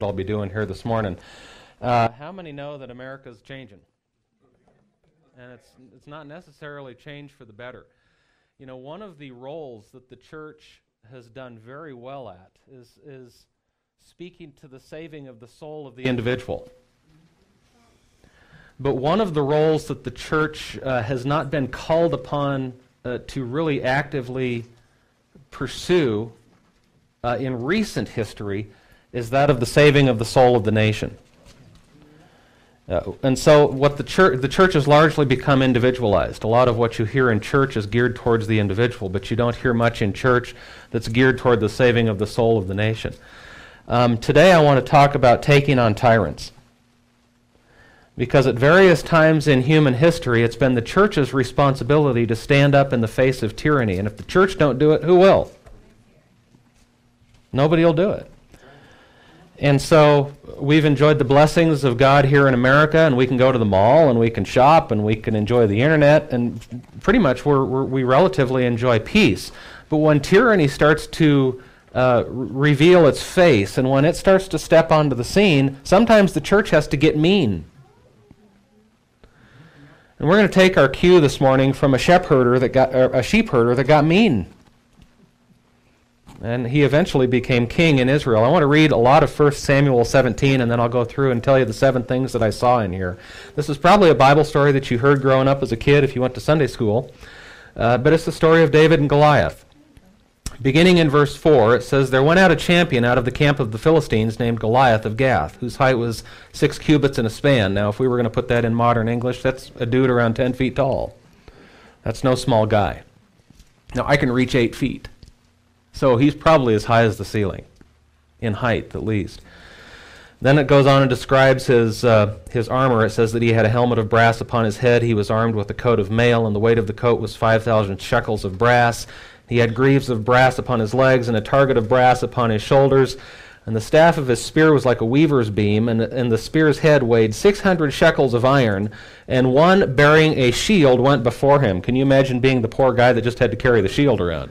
I'll be doing here this morning. How many know that America's changing? And it's not necessarily change for the better. You know, one of the roles that the church has done very well at is speaking to the saving of the soul of the individual. But one of the roles that the church has not been called upon to really actively pursue in recent history is that of the saving of the soul of the nation. And so what the church has largely become individualized. A lot of what you hear in church is geared towards the individual, but you don't hear much in church that's geared toward the saving of the soul of the nation. Today I want to talk about taking on tyrants. Because at various times in human history, it's been the church's responsibility to stand up in the face of tyranny. And if the church don't do it, who will? Nobody will do it. And so we've enjoyed the blessings of God here in America, and we can go to the mall, and we can shop, and we can enjoy the internet, and pretty much we relatively enjoy peace. But when tyranny starts to reveal its face, and when it starts to step onto the scene, sometimes the church has to get mean. And we're going to take our cue this morning from a sheep herder that got mean. And he eventually became king in Israel. I want to read a lot of 1 Samuel 17, and then I'll go through and tell you the 7 things that I saw in here. This is probably a Bible story that you heard growing up as a kid if you went to Sunday school. But it's the story of David and Goliath. Beginning in verse 4, it says, "There went out a champion out of the camp of the Philistines named Goliath of Gath, whose height was 6 cubits and a span." Now, if we were going to put that in modern English, that's a dude around 10 feet tall. That's no small guy. Now, I can reach 8 feet. So he's probably as high as the ceiling, in height at least. Then it goes on and describes his armor. It says that he had a helmet of brass upon his head. He was armed with a coat of mail, and the weight of the coat was 5,000 shekels of brass. He had greaves of brass upon his legs, and a target of brass upon his shoulders. And the staff of his spear was like a weaver's beam, and the spear's head weighed 600 shekels of iron, and one bearing a shield went before him. Can you imagine being the poor guy that just had to carry the shield around?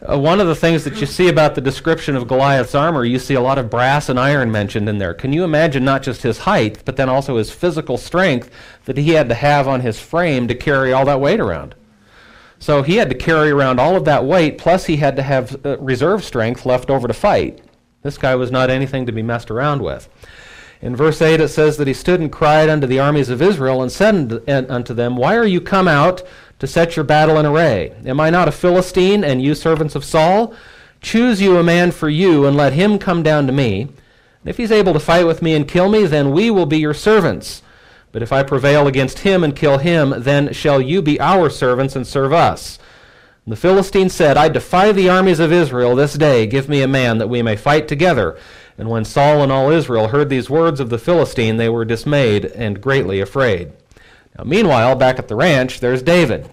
One of the things that you see about the description of Goliath's armor, you see a lot of brass and iron mentioned in there. Can you imagine not just his height, but then also his physical strength that he had to have on his frame to carry all that weight around? So he had to carry around all of that weight, plus he had to have reserve strength left over to fight. This guy was not anything to be messed around with. In verse 8 it says that he stood and cried unto the armies of Israel and said unto them, "Why are you come out to set your battle in array? Am I not a Philistine, and you servants of Saul? Choose you a man for you, and let him come down to me. And if he's able to fight with me and kill me, then we will be your servants. But if I prevail against him and kill him, then shall you be our servants and serve us." And the Philistine said, "I defy the armies of Israel this day. Give me a man that we may fight together." And when Saul and all Israel heard these words of the Philistine, they were dismayed and greatly afraid. Now, meanwhile, back at the ranch, there's David.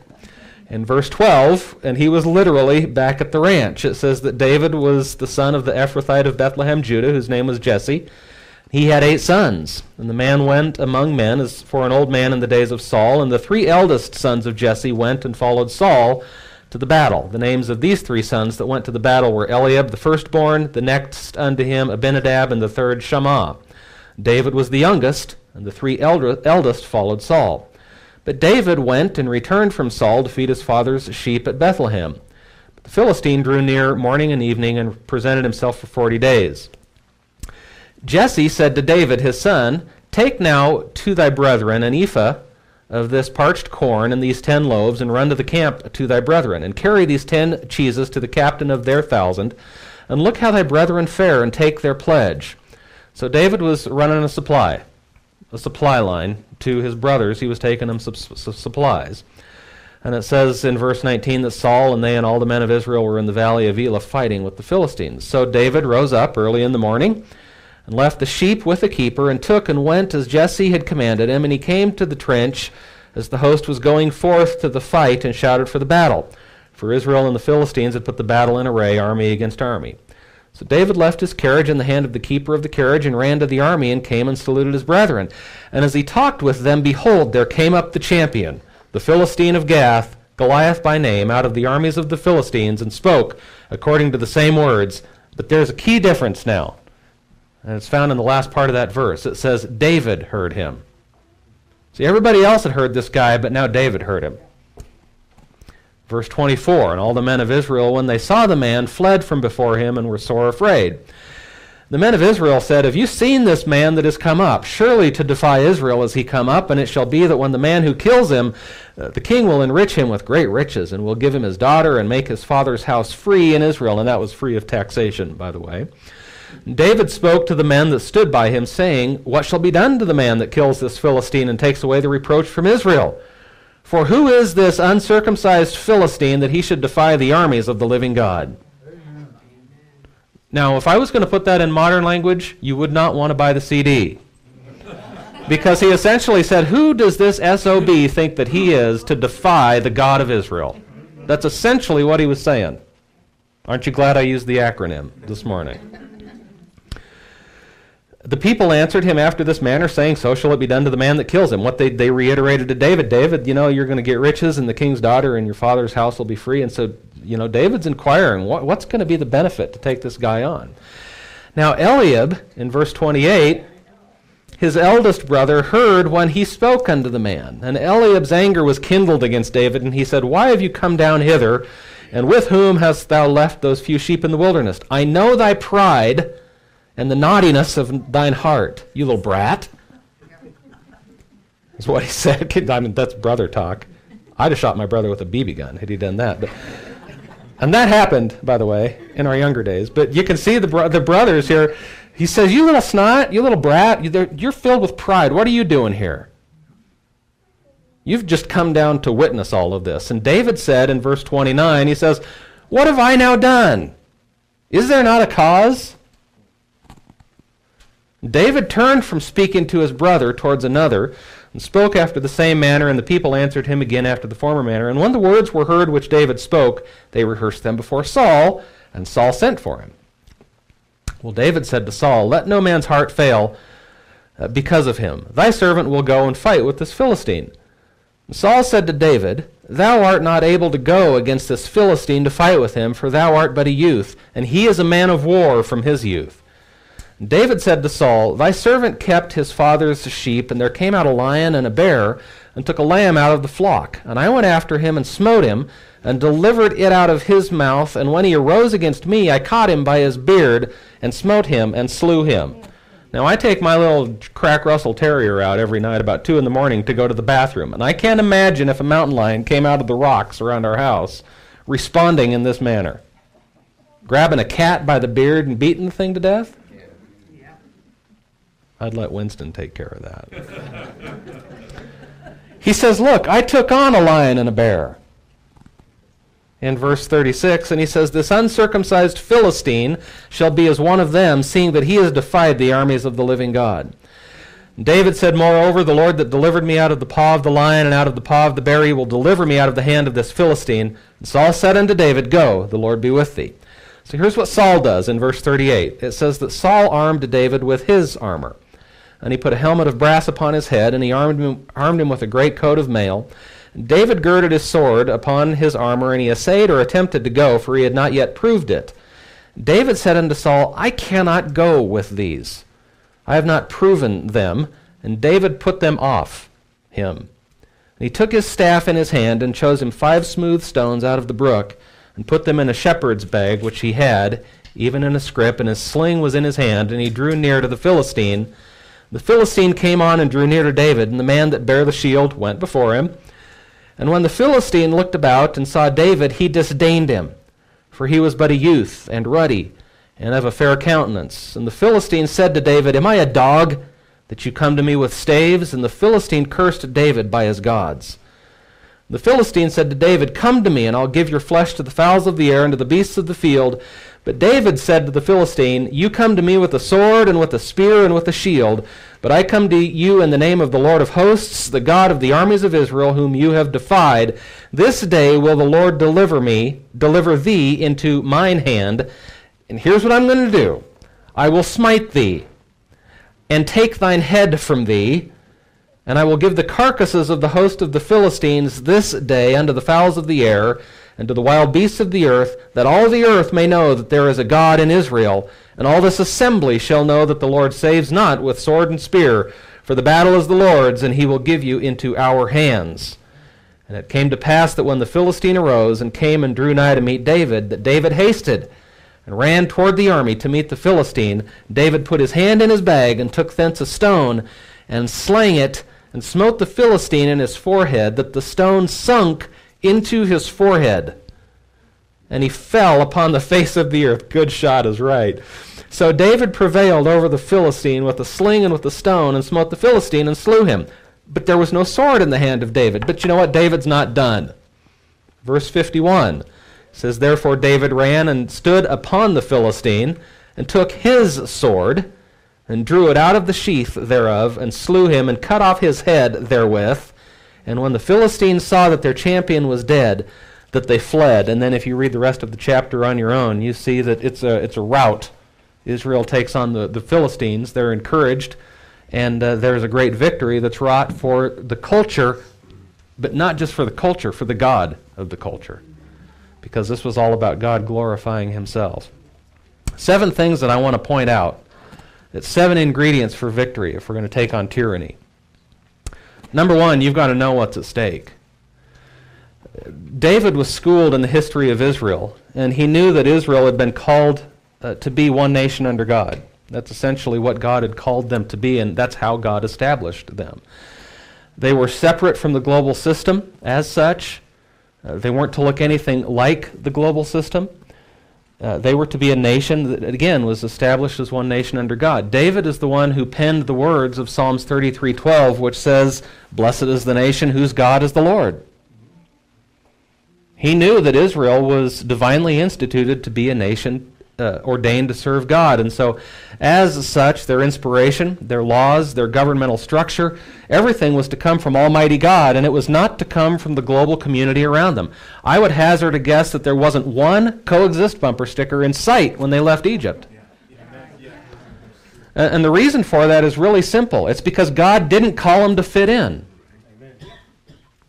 In verse 12, and he was literally back at the ranch. It says that David was the son of the Ephrathite of Bethlehem, Judah, whose name was Jesse. He had 8 sons, and the man went among men as for an old man in the days of Saul, and the 3 eldest sons of Jesse went and followed Saul to the battle. The names of these 3 sons that went to the battle were Eliab the firstborn, the next unto him Abinadab, and the third Shammah. David was the youngest, and the 3 eldest followed Saul. But David went and returned from Saul to feed his father's sheep at Bethlehem. But the Philistine drew near morning and evening and presented himself for 40 days. Jesse said to David his son, "Take now to thy brethren an ephah of this parched corn and these 10 loaves, and run to the camp to thy brethren, and carry these 10 cheeses to the captain of their 1,000, and look how thy brethren fare, and take their pledge." So David was running a supply line to his brothers. He was taking them supplies. And it says in verse 19 that Saul and they and all the men of Israel were in the valley of Elah fighting with the Philistines. So David rose up early in the morning and left the sheep with the keeper, and took and went as Jesse had commanded him. And he came to the trench as the host was going forth to the fight, and shouted for the battle. For Israel and the Philistines had put the battle in array, army against army. So David left his carriage in the hand of the keeper of the carriage, and ran to the army, and came and saluted his brethren. And as he talked with them, behold, there came up the champion, the Philistine of Gath, Goliath by name, out of the armies of the Philistines, and spoke according to the same words. But there's a key difference now. And it's found in the last part of that verse. It says, David heard him. See, everybody else had heard this guy, but now David heard him. Verse 24, and all the men of Israel, when they saw the man, fled from before him and were sore afraid. The men of Israel said, Have you seen this man that is come up? Surely to defy Israel is he come up, and it shall be that when the man who kills him, the king will enrich him with great riches, and will give him his daughter, and make his father's house free in Israel. And that was free of taxation, by the way. David spoke to the men that stood by him, saying, What shall be done to the man that kills this Philistine and takes away the reproach from Israel? For who is this uncircumcised Philistine that he should defy the armies of the living God? Now, if I was going to put that in modern language, you would not want to buy the CD. Because he essentially said, who does this SOB think that he is to defy the God of Israel? That's essentially what he was saying. Aren't you glad I used the acronym this morning? The people answered him after this manner, saying, So shall it be done to the man that kills him. What they reiterated to David, David, you're going to get riches, and the king's daughter and your father's house will be free. And so, David's inquiring, what's going to be the benefit to take this guy on? Now, Eliab, in verse 28, his eldest brother, heard when he spoke unto the man. And Eliab's anger was kindled against David, and he said, Why have you come down hither, and with whom hast thou left those few sheep in the wilderness? I know thy pride and the naughtiness of thine heart, you little brat. That's what he said. I mean, that's brother talk. I'd have shot my brother with a BB gun had he done that. And that happened, by the way, in our younger days. But you can see the brothers here. He says, You little snot, you little brat, you're filled with pride. What are you doing here? You've just come down to witness all of this. And David said in verse 29, he says, What have I now done? Is there not a cause? David turned from speaking to his brother towards another, and spoke after the same manner, and the people answered him again after the former manner. And when the words were heard which David spoke, they rehearsed them before Saul, and Saul sent for him. Well, David said to Saul, Let no man's heart fail because of him. Thy servant will go and fight with this Philistine. And Saul said to David, Thou art not able to go against this Philistine to fight with him, for thou art but a youth, and he is a man of war from his youth. David said to Saul, Thy servant kept his father's sheep, and there came out a lion and a bear, and took a lamb out of the flock. And I went after him, and smote him, and delivered it out of his mouth. And when he arose against me, I caught him by his beard, and smote him, and slew him. Now I take my little crack Russell Terrier out every night about 2 a.m. to go to the bathroom. And I can't imagine if a mountain lion came out of the rocks around our house, responding in this manner. Grabbing a cat by the beard and beating the thing to death? I'd let Winston take care of that. He says, Look, I took on a lion and a bear. In verse 36, and he says, This uncircumcised Philistine shall be as one of them, seeing that he has defied the armies of the living God. David said, Moreover, the Lord that delivered me out of the paw of the lion and out of the paw of the bear, he will deliver me out of the hand of this Philistine. And Saul said unto David, Go, the Lord be with thee. So here's what Saul does in verse 38. It says that Saul armed David with his armor. And he put a helmet of brass upon his head, and he armed him with a great coat of mail. David girded his sword upon his armor, and he essayed or attempted to go, for he had not yet proved it. David said unto Saul, I cannot go with these. I have not proven them. And David put them off him. And he took his staff in his hand, and chose him 5 smooth stones out of the brook, and put them in a shepherd's bag which he had, even in a scrip, and his sling was in his hand, and he drew near to the Philistine. The Philistine came on and drew near to David, and the man that bare the shield went before him. And when the Philistine looked about and saw David, he disdained him, for he was but a youth, and ruddy, and of a fair countenance. And the Philistine said to David, Am I a dog, that you come to me with staves? And the Philistine cursed David by his gods. The Philistine said to David, Come to me, and I'll give your flesh to the fowls of the air and to the beasts of the field. But David said to the Philistine, You come to me with a sword and with a spear and with a shield, but I come to you in the name of the Lord of hosts, the God of the armies of Israel, whom you have defied. This day will the Lord deliver thee into mine hand. And here's what I'm going to do. I will smite thee, and take thine head from thee, and I will give the carcasses of the host of the Philistines this day unto the fowls of the air, and to the wild beasts of the earth, that all the earth may know that there is a God in Israel, and all this assembly shall know that the Lord saves not with sword and spear, for the battle is the Lord's, and he will give you into our hands. And it came to pass that when the Philistine arose and came and drew nigh to meet David, that David hasted and ran toward the army to meet the Philistine. David put his hand in his bag and took thence a stone and slang it and smote the Philistine in his forehead, that the stone sunk into his forehead. And he fell upon the face of the earth. Good shot is right. So David prevailed over the Philistine with a sling and with a stone, and smote the Philistine and slew him. But there was no sword in the hand of David. But you know what? David's not done. Verse 51 says, Therefore David ran and stood upon the Philistine, and took his sword, and drew it out of the sheath thereof, and slew him, and cut off his head therewith. And when the Philistines saw that their champion was dead, that they fled. And then if you read the rest of the chapter on your own, you see that it's a rout. Israel takes on the Philistines. They're encouraged, and there's a great victory that's wrought for the culture, but not just for the culture, for the God of the culture, because this was all about God glorifying himself. 7 things that I want to point out. It's 7 ingredients for victory if we're going to take on tyranny. Number 1, you've got to know what's at stake. David was schooled in the history of Israel, and he knew that Israel had been called to be one nation under God. That's essentially what God had called them to be, and that's how God established them. They were separate from the global system as such. They weren't to look anything like the global system. They were to be a nation that, again, was established as one nation under God. David is the one who penned the words of Psalms 33:12, which says, Blessed is the nation whose God is the Lord. He knew that Israel was divinely instituted to be a nation ordained to serve God. And so, as such, their inspiration, their laws, their governmental structure, everything was to come from Almighty God, and it was not to come from the global community around them. I would hazard a guess that there wasn't one coexist bumper sticker in sight when they left Egypt. And the reason for that is really simple. It's because God didn't call them to fit in.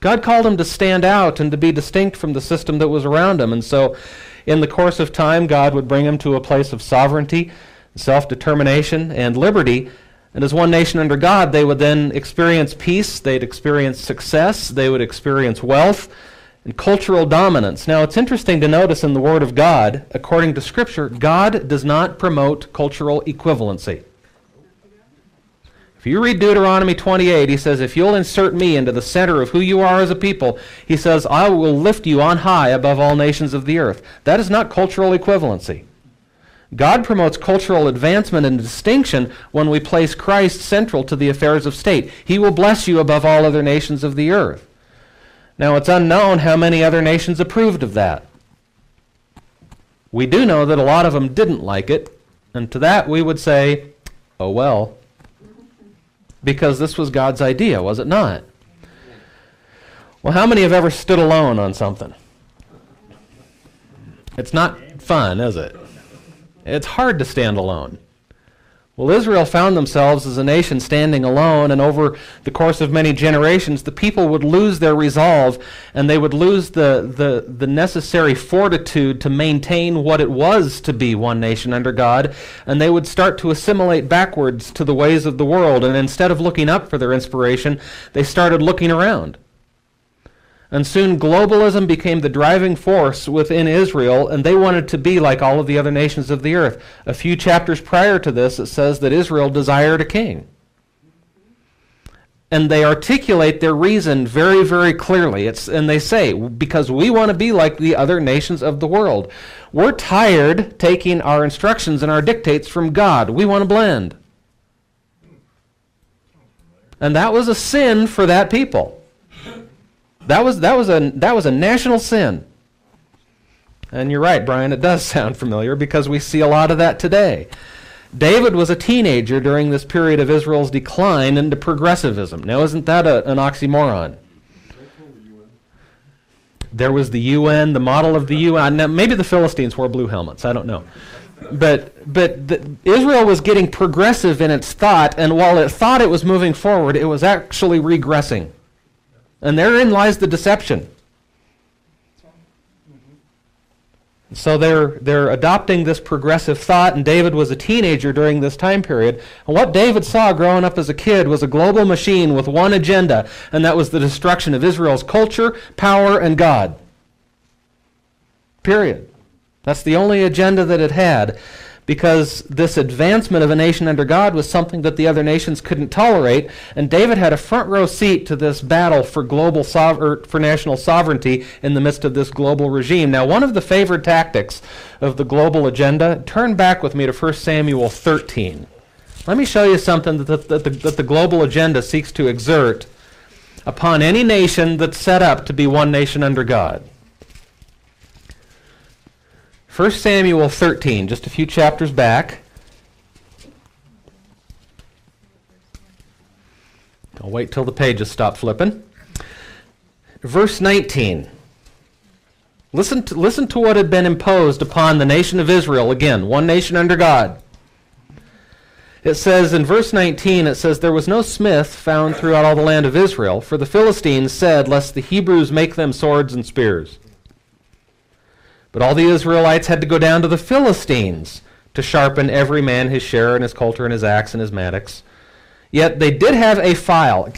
God called them to stand out and to be distinct from the system that was around them. And so, in the course of time, God would bring them to a place of sovereignty, self-determination, and liberty. And as one nation under God, they would then experience peace, they'd experience success, they would experience wealth, and cultural dominance. Now, it's interesting to notice in the Word of God, according to Scripture, God does not promote cultural equivalency. If you read Deuteronomy 28, he says, if you'll insert me into the center of who you are as a people, he says, I will lift you on high above all nations of the earth. That is not cultural equivalency. God promotes cultural advancement and distinction when we place Christ central to the affairs of state. He will bless you above all other nations of the earth. Now, it's unknown how many other nations approved of that. We do know that a lot of them didn't like it, and to that we would say, oh well. Because this was God's idea, was it not? Well, how many have ever stood alone on something? It's not fun, is it? It's hard to stand alone. Well, Israel found themselves as a nation standing alone, and over the course of many generations, the people would lose their resolve, and they would lose the necessary fortitude to maintain what it was to be one nation under God, and they would start to assimilate backwards to the ways of the world, and instead of looking up for their inspiration, they started looking around. And soon globalism became the driving force within Israel, and they wanted to be like all of the other nations of the earth. A few chapters prior to this, it says that Israel desired a king. And they articulate their reason very, very clearly. And they say, because we want to be like the other nations of the world. We're tired taking our instructions and our dictates from God. We want to blend. And that was a sin for that people. That was a national sin. And you're right, Brian, it does sound familiar because we see a lot of that today. David was a teenager during this period of Israel's decline into progressivism. Now, isn't that an oxymoron? There was the UN, the model of the UN. Now, maybe the Philistines wore blue helmets. I don't know. But Israel was getting progressive in its thought, and while it thought it was moving forward, it was actually regressing. And therein lies the deception. So they're adopting this progressive thought, and David was a teenager during this time period. And what David saw growing up as a kid was a global machine with one agenda, and that was the destruction of Israel's culture, power, and God. Period. That's the only agenda that it had, because this advancement of a nation under God was something that the other nations couldn't tolerate, and David had a front row seat to this battle for for national sovereignty in the midst of this global regime. Now, one of the favored tactics of the global agenda, turn back with me to 1 Samuel 13. Let me show you something that the global agenda seeks to exert upon any nation that's set up to be one nation under God. 1 Samuel 13, just a few chapters back. I'll wait till the pages stop flipping. Verse 19. Listen to what had been imposed upon the nation of Israel. Again, one nation under God. It says in verse 19, it says, "There was no smith found throughout all the land of Israel, for the Philistines said, lest the Hebrews make them swords and spears. But all the Israelites had to go down to the Philistines to sharpen every man his share and his coulter and his axe and his mattocks. Yet they did have a file,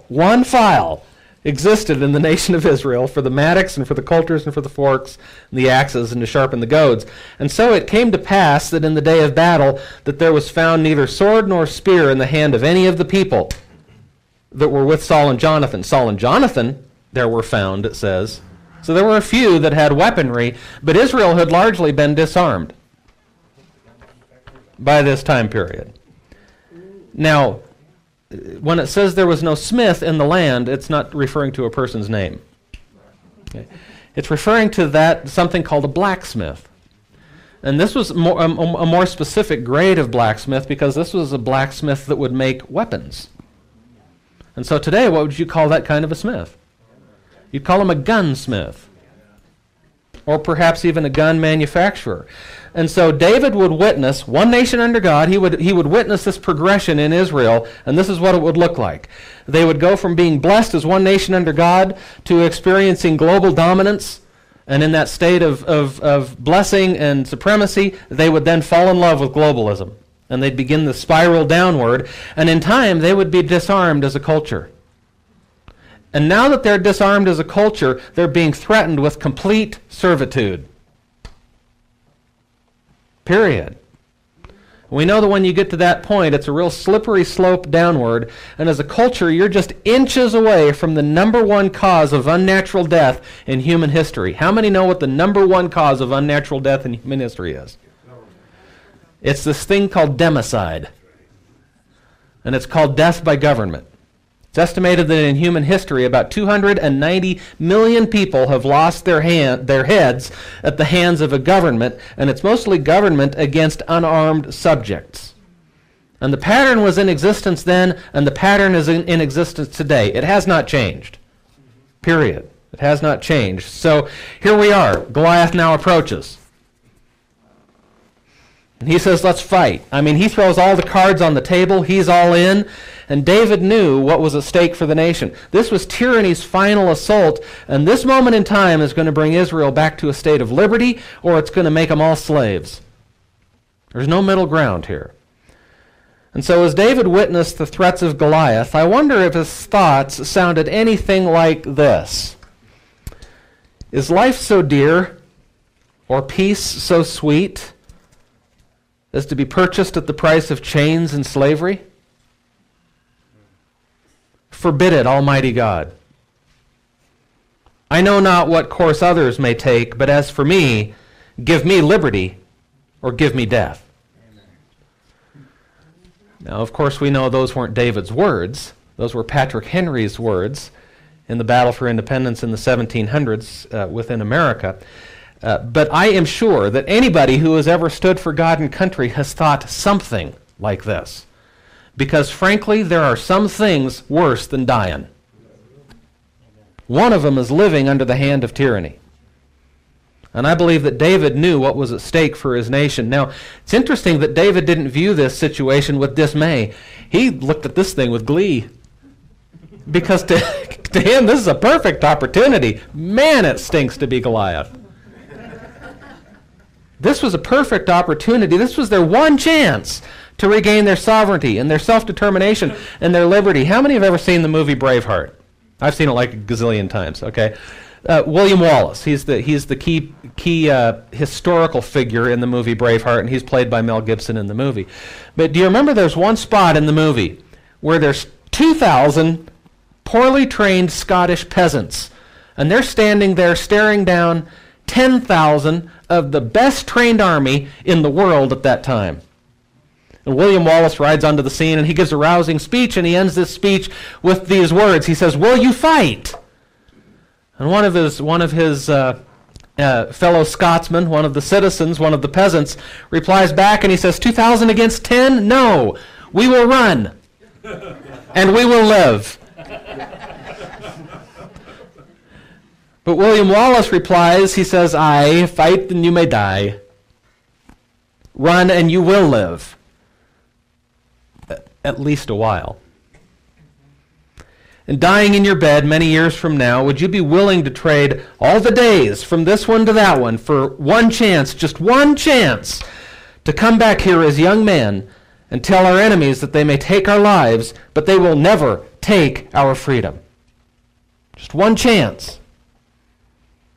one file existed in the nation of Israel for the mattocks and for the coulters and for the forks and the axes and to sharpen the goads. And so it came to pass that in the day of battle that there was found neither sword nor spear in the hand of any of the people that were with Saul and Jonathan." Saul and Jonathan there were found, it says. So there were a few that had weaponry, but Israel had largely been disarmed by this time period. Now, when it says there was no smith in the land, it's not referring to a person's name. Okay. It's referring to something called a blacksmith. And this was a more specific grade of blacksmith, because this was a blacksmith that would make weapons. And so today, what would you call that kind of a smith? You'd call him a gunsmith, or perhaps even a gun manufacturer. And so David would witness, one nation under God, he would witness this progression in Israel, and this is what it would look like. They would go from being blessed as one nation under God to experiencing global dominance, and in that state of blessing and supremacy, they would then fall in love with globalism, and they'd begin the spiral downward, and in time they would be disarmed as a culture. And now that they're disarmed as a culture, they're being threatened with complete servitude. Period. We know that when you get to that point, it's a real slippery slope downward, and as a culture, you're just inches away from the number one cause of unnatural death in human history. How many know what the number one cause of unnatural death in human history is? It's this thing called democide, and it's called death by government. It's estimated that in human history, about 290 million people have lost their heads at the hands of a government, and it's mostly government against unarmed subjects. And the pattern was in existence then, and the pattern is in existence today. It has not changed. Period. It has not changed. So here we are. Goliath now approaches. And he says, let's fight. I mean, he throws all the cards on the table. He's all in. And David knew what was at stake for the nation. This was tyranny's final assault, and this moment in time is going to bring Israel back to a state of liberty, or it's going to make them all slaves. There's no middle ground here. And so as David witnessed the threats of Goliath, I wonder if his thoughts sounded anything like this. Is life so dear, or peace so sweet, as to be purchased at the price of chains and slavery? Forbid it, Almighty God. I know not what course others may take, but as for me, give me liberty or give me death. Amen. Now, of course, we know those weren't David's words. Those were Patrick Henry's words in the battle for independence in the 1700s within America. But I am sure that anybody who has ever stood for God and country has thought something like this. Because, frankly, there are some things worse than dying. One of them is living under the hand of tyranny. And I believe that David knew what was at stake for his nation. Now, it's interesting that David didn't view this situation with dismay. He looked at this thing with glee. Because to him, this is a perfect opportunity. Man, it stinks to be Goliath. This was a perfect opportunity. This was their one chance to regain their sovereignty and their self-determination and their liberty. How many have ever seen the movie Braveheart? I've seen it like a gazillion times, okay? William Wallace, he's the key historical figure in the movie Braveheart, and he's played by Mel Gibson in the movie. But do you remember there's one spot in the movie where there's 2,000 poorly trained Scottish peasants, and they're standing there staring down 10,000 of the best trained army in the world at that time. And William Wallace rides onto the scene, and he gives a rousing speech, and he ends this speech with these words. He says, "Will you fight?" And one of his fellow Scotsmen, one of the citizens, one of the peasants, replies back, and he says, 2,000 against 10? No, we will run, and we will live. But William Wallace replies, he says, "Aye, fight and you may die. Run and you will live. At least a while. And dying in your bed many years from now, would you be willing to trade all the days from this one to that one for one chance, just one chance, to come back here as young men and tell our enemies that they may take our lives, but they will never take our freedom?" Just one chance.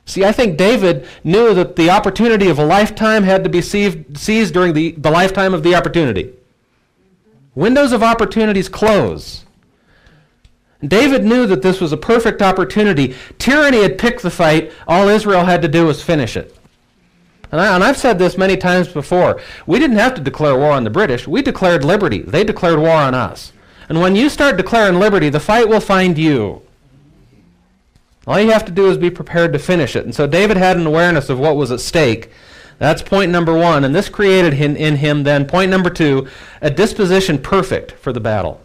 See, I think David knew that the opportunity of a lifetime had to be seized during the lifetime of the opportunity. Windows of opportunities close. David knew that this was a perfect opportunity. Tyranny had picked the fight. All Israel had to do was finish it. And I've said this many times before. We didn't have to declare war on the British. We declared liberty. They declared war on us. And when you start declaring liberty, the fight will find you. All you have to do is be prepared to finish it. And so David had an awareness of what was at stake. That's point number one. And this created in him then, point number two, a disposition perfect for the battle.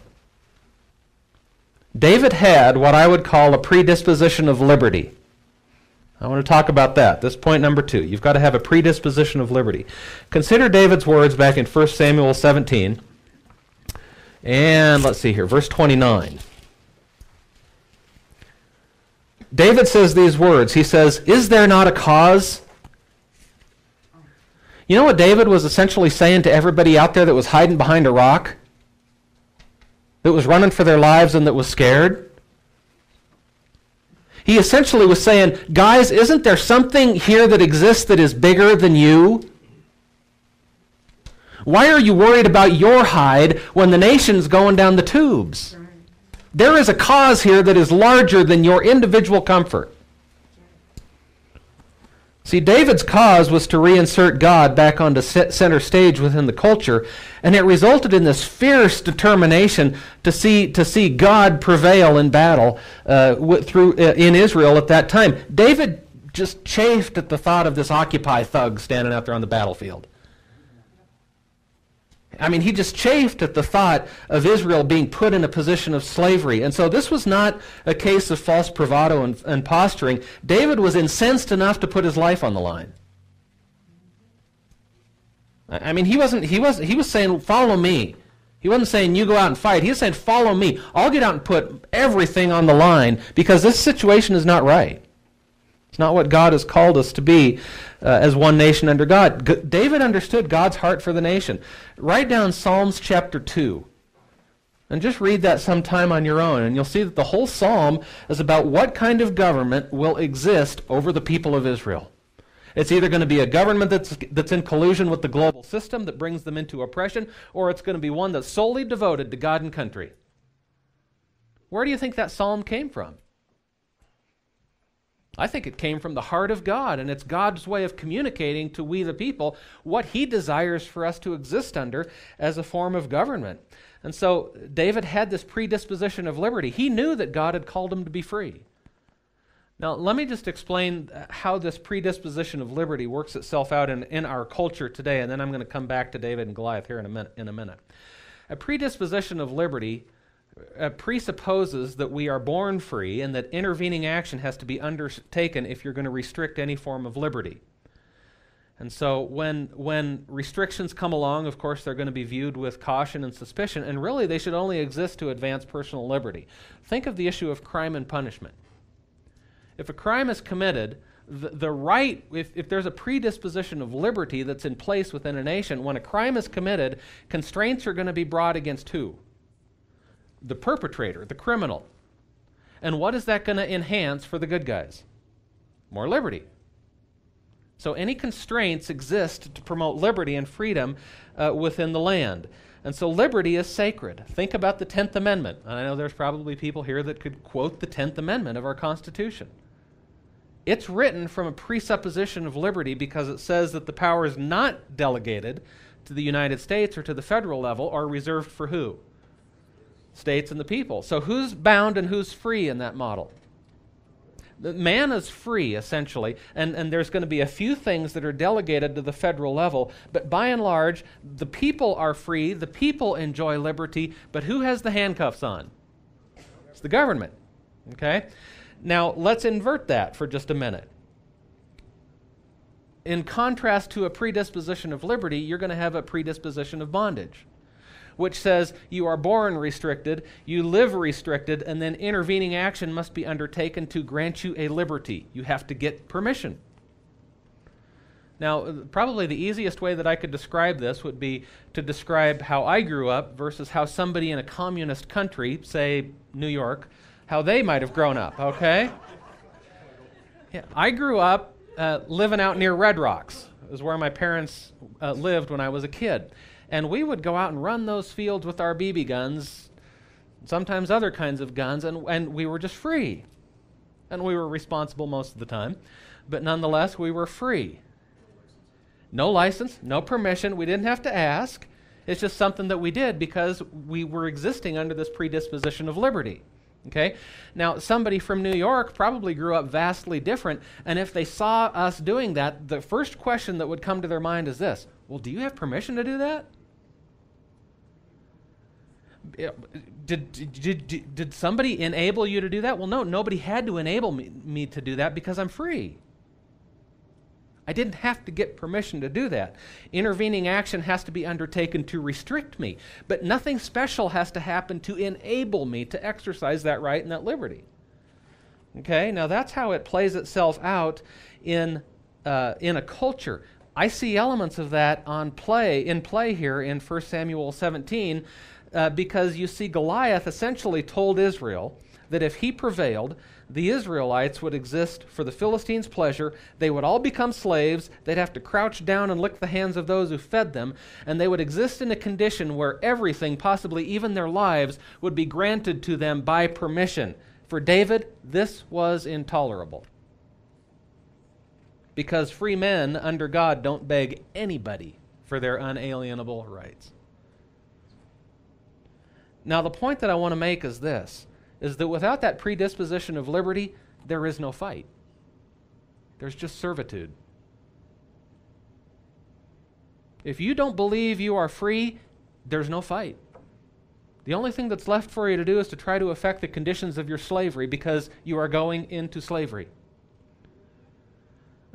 David had what I would call a predisposition of liberty. I want to talk about that. This point number two. You've got to have a predisposition of liberty. Consider David's words back in 1 Samuel 17. And let's see here, verse 29. David says these words. He says, "Is there not a cause?" You know what David was essentially saying to everybody out there that was hiding behind a rock? That was running for their lives and that was scared? He essentially was saying, guys, isn't there something here that exists that is bigger than you? Why are you worried about your hide when the nation's going down the tubes? There is a cause here that is larger than your individual comfort. See, David's cause was to reinsert God back onto center stage within the culture, and it resulted in this fierce determination to see God prevail in battle in Israel at that time. David just chafed at the thought of this Occupy thug standing out there on the battlefield. I mean, he just chafed at the thought of Israel being put in a position of slavery. And so this was not a case of false bravado and posturing. David was incensed enough to put his life on the line. I mean, he was saying, "Follow me." He wasn't saying, "You go out and fight." He was saying, "Follow me. I'll get out and put everything on the line because this situation is not right. It's not what God has called us to be as one nation under God." David understood God's heart for the nation. Write down Psalms chapter 2 and just read that sometime on your own, and you'll see that the whole psalm is about what kind of government will exist over the people of Israel. It's either going to be a government that's in collusion with the global system that brings them into oppression, or it's going to be one that's solely devoted to God and country. Where do you think that psalm came from? I think it came from the heart of God, and it's God's way of communicating to we the people what he desires for us to exist under as a form of government. And so David had this predisposition of liberty. He knew that God had called him to be free. Now, let me just explain how this predisposition of liberty works itself out in our culture today, and then I'm going to come back to David and Goliath here in a minute. A predisposition of liberty presupposes that we are born free and that intervening action has to be undertaken if you're going to restrict any form of liberty. And so when restrictions come along, of course, they're going to be viewed with caution and suspicion, and really they should only exist to advance personal liberty. Think of the issue of crime and punishment. If a crime is committed The right, if there's a predisposition of liberty that's in place within a nation, when a crime is committed, constraints are going to be brought against who? The perpetrator, the criminal. And what is that going to enhance for the good guys? More liberty. So any constraints exist to promote liberty and freedom within the land. And so liberty is sacred. Think about the 10th Amendment. And I know there's probably people here that could quote the 10th Amendment of our Constitution. It's written from a presupposition of liberty because it says that the power is not delegated to the United States or to the federal level, or reserved for who? States and the people. So who's bound and who's free in that model? Man is free, essentially, and there's going to be a few things that are delegated to the federal level, but by and large, the people are free, the people enjoy liberty, but who has the handcuffs on? It's the government, okay? Now, let's invert that for just a minute. In contrast to a predisposition of liberty, you're going to have a predisposition of bondage, which says you are born restricted, you live restricted, and then intervening action must be undertaken to grant you a liberty. You have to get permission. Now, probably the easiest way that I could describe this would be to describe how I grew up versus how somebody in a communist country, say New York, how they might have grown up, okay? Yeah, I grew up living out near Red Rocks. It was where my parents lived when I was a kid. And we would go out and run those fields with our BB guns, sometimes other kinds of guns, and we were just free. And we were responsible most of the time, but nonetheless, we were free. No license, no permission, we didn't have to ask. It's just something that we did because we were existing under this predisposition of liberty. Okay? Now, somebody from New York probably grew up vastly different, and if they saw us doing that, the first question that would come to their mind is this: well, do you have permission to do that? Did somebody enable you to do that? Well, no, nobody had to enable me to do that because I'm free. I didn't have to get permission to do that. Intervening action has to be undertaken to restrict me, but nothing special has to happen to enable me to exercise that right and that liberty. Okay, now that's how it plays itself out in a culture. I see elements of that in play here in 1 Samuel 17, because you see Goliath essentially told Israel that if he prevailed, the Israelites would exist for the Philistines' pleasure, they would all become slaves, they'd have to crouch down and lick the hands of those who fed them, and they would exist in a condition where everything, possibly even their lives, would be granted to them by permission. For David, this was intolerable. Because free men under God don't beg anybody for their unalienable rights. Now, the point that I want to make is this, is that without that predisposition of liberty, there is no fight. There's just servitude. If you don't believe you are free, there's no fight. The only thing that's left for you to do is to try to affect the conditions of your slavery because you are going into slavery.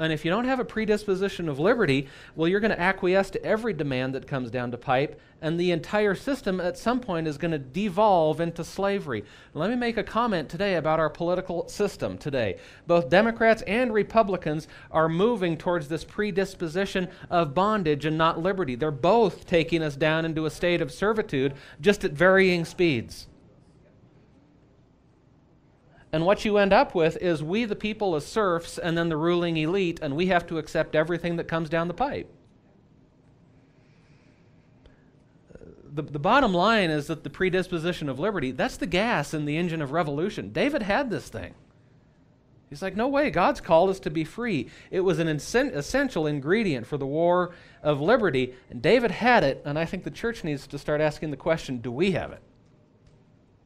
And if you don't have a predisposition of liberty, well, you're going to acquiesce to every demand that comes down the pipe, and the entire system at some point is going to devolve into slavery. Let me make a comment today about our political system today. Both Democrats and Republicans are moving towards this predisposition of bondage and not liberty. They're both taking us down into a state of servitude, just at varying speeds. And what you end up with is we, the people, as serfs, and then the ruling elite, and we have to accept everything that comes down the pipe. The bottom line is that the predisposition of liberty, that's the gas in the engine of revolution. David had this thing. He's like, no way, God's called us to be free. It was an essential ingredient for the war of liberty, and David had it, and I think the church needs to start asking the question, do we have it?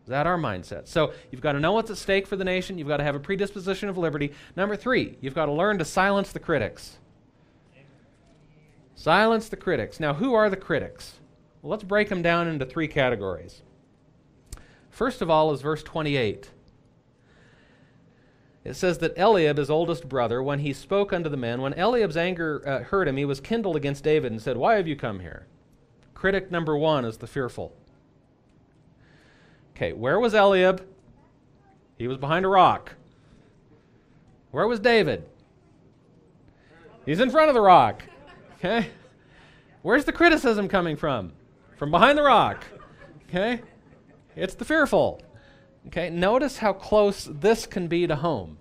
Is that our mindset? So you've got to know what's at stake for the nation. You've got to have a predisposition of liberty. Number 3, you've got to learn to silence the critics. Silence the critics. Now, who are the critics? Well, let's break them down into 3 categories. First of all is verse 28. It says that Eliab, his oldest brother, when he spoke unto the men, when Eliab's anger hurt him, he was kindled against David and said, why have you come here? Critic number 1 is the fearful. Okay, where was Eliab? He was behind a rock. Where was David? He's in front of the rock. Okay? Where's the criticism coming from? From behind the rock. Okay? It's the fearful. Okay? Notice how close this can be to home.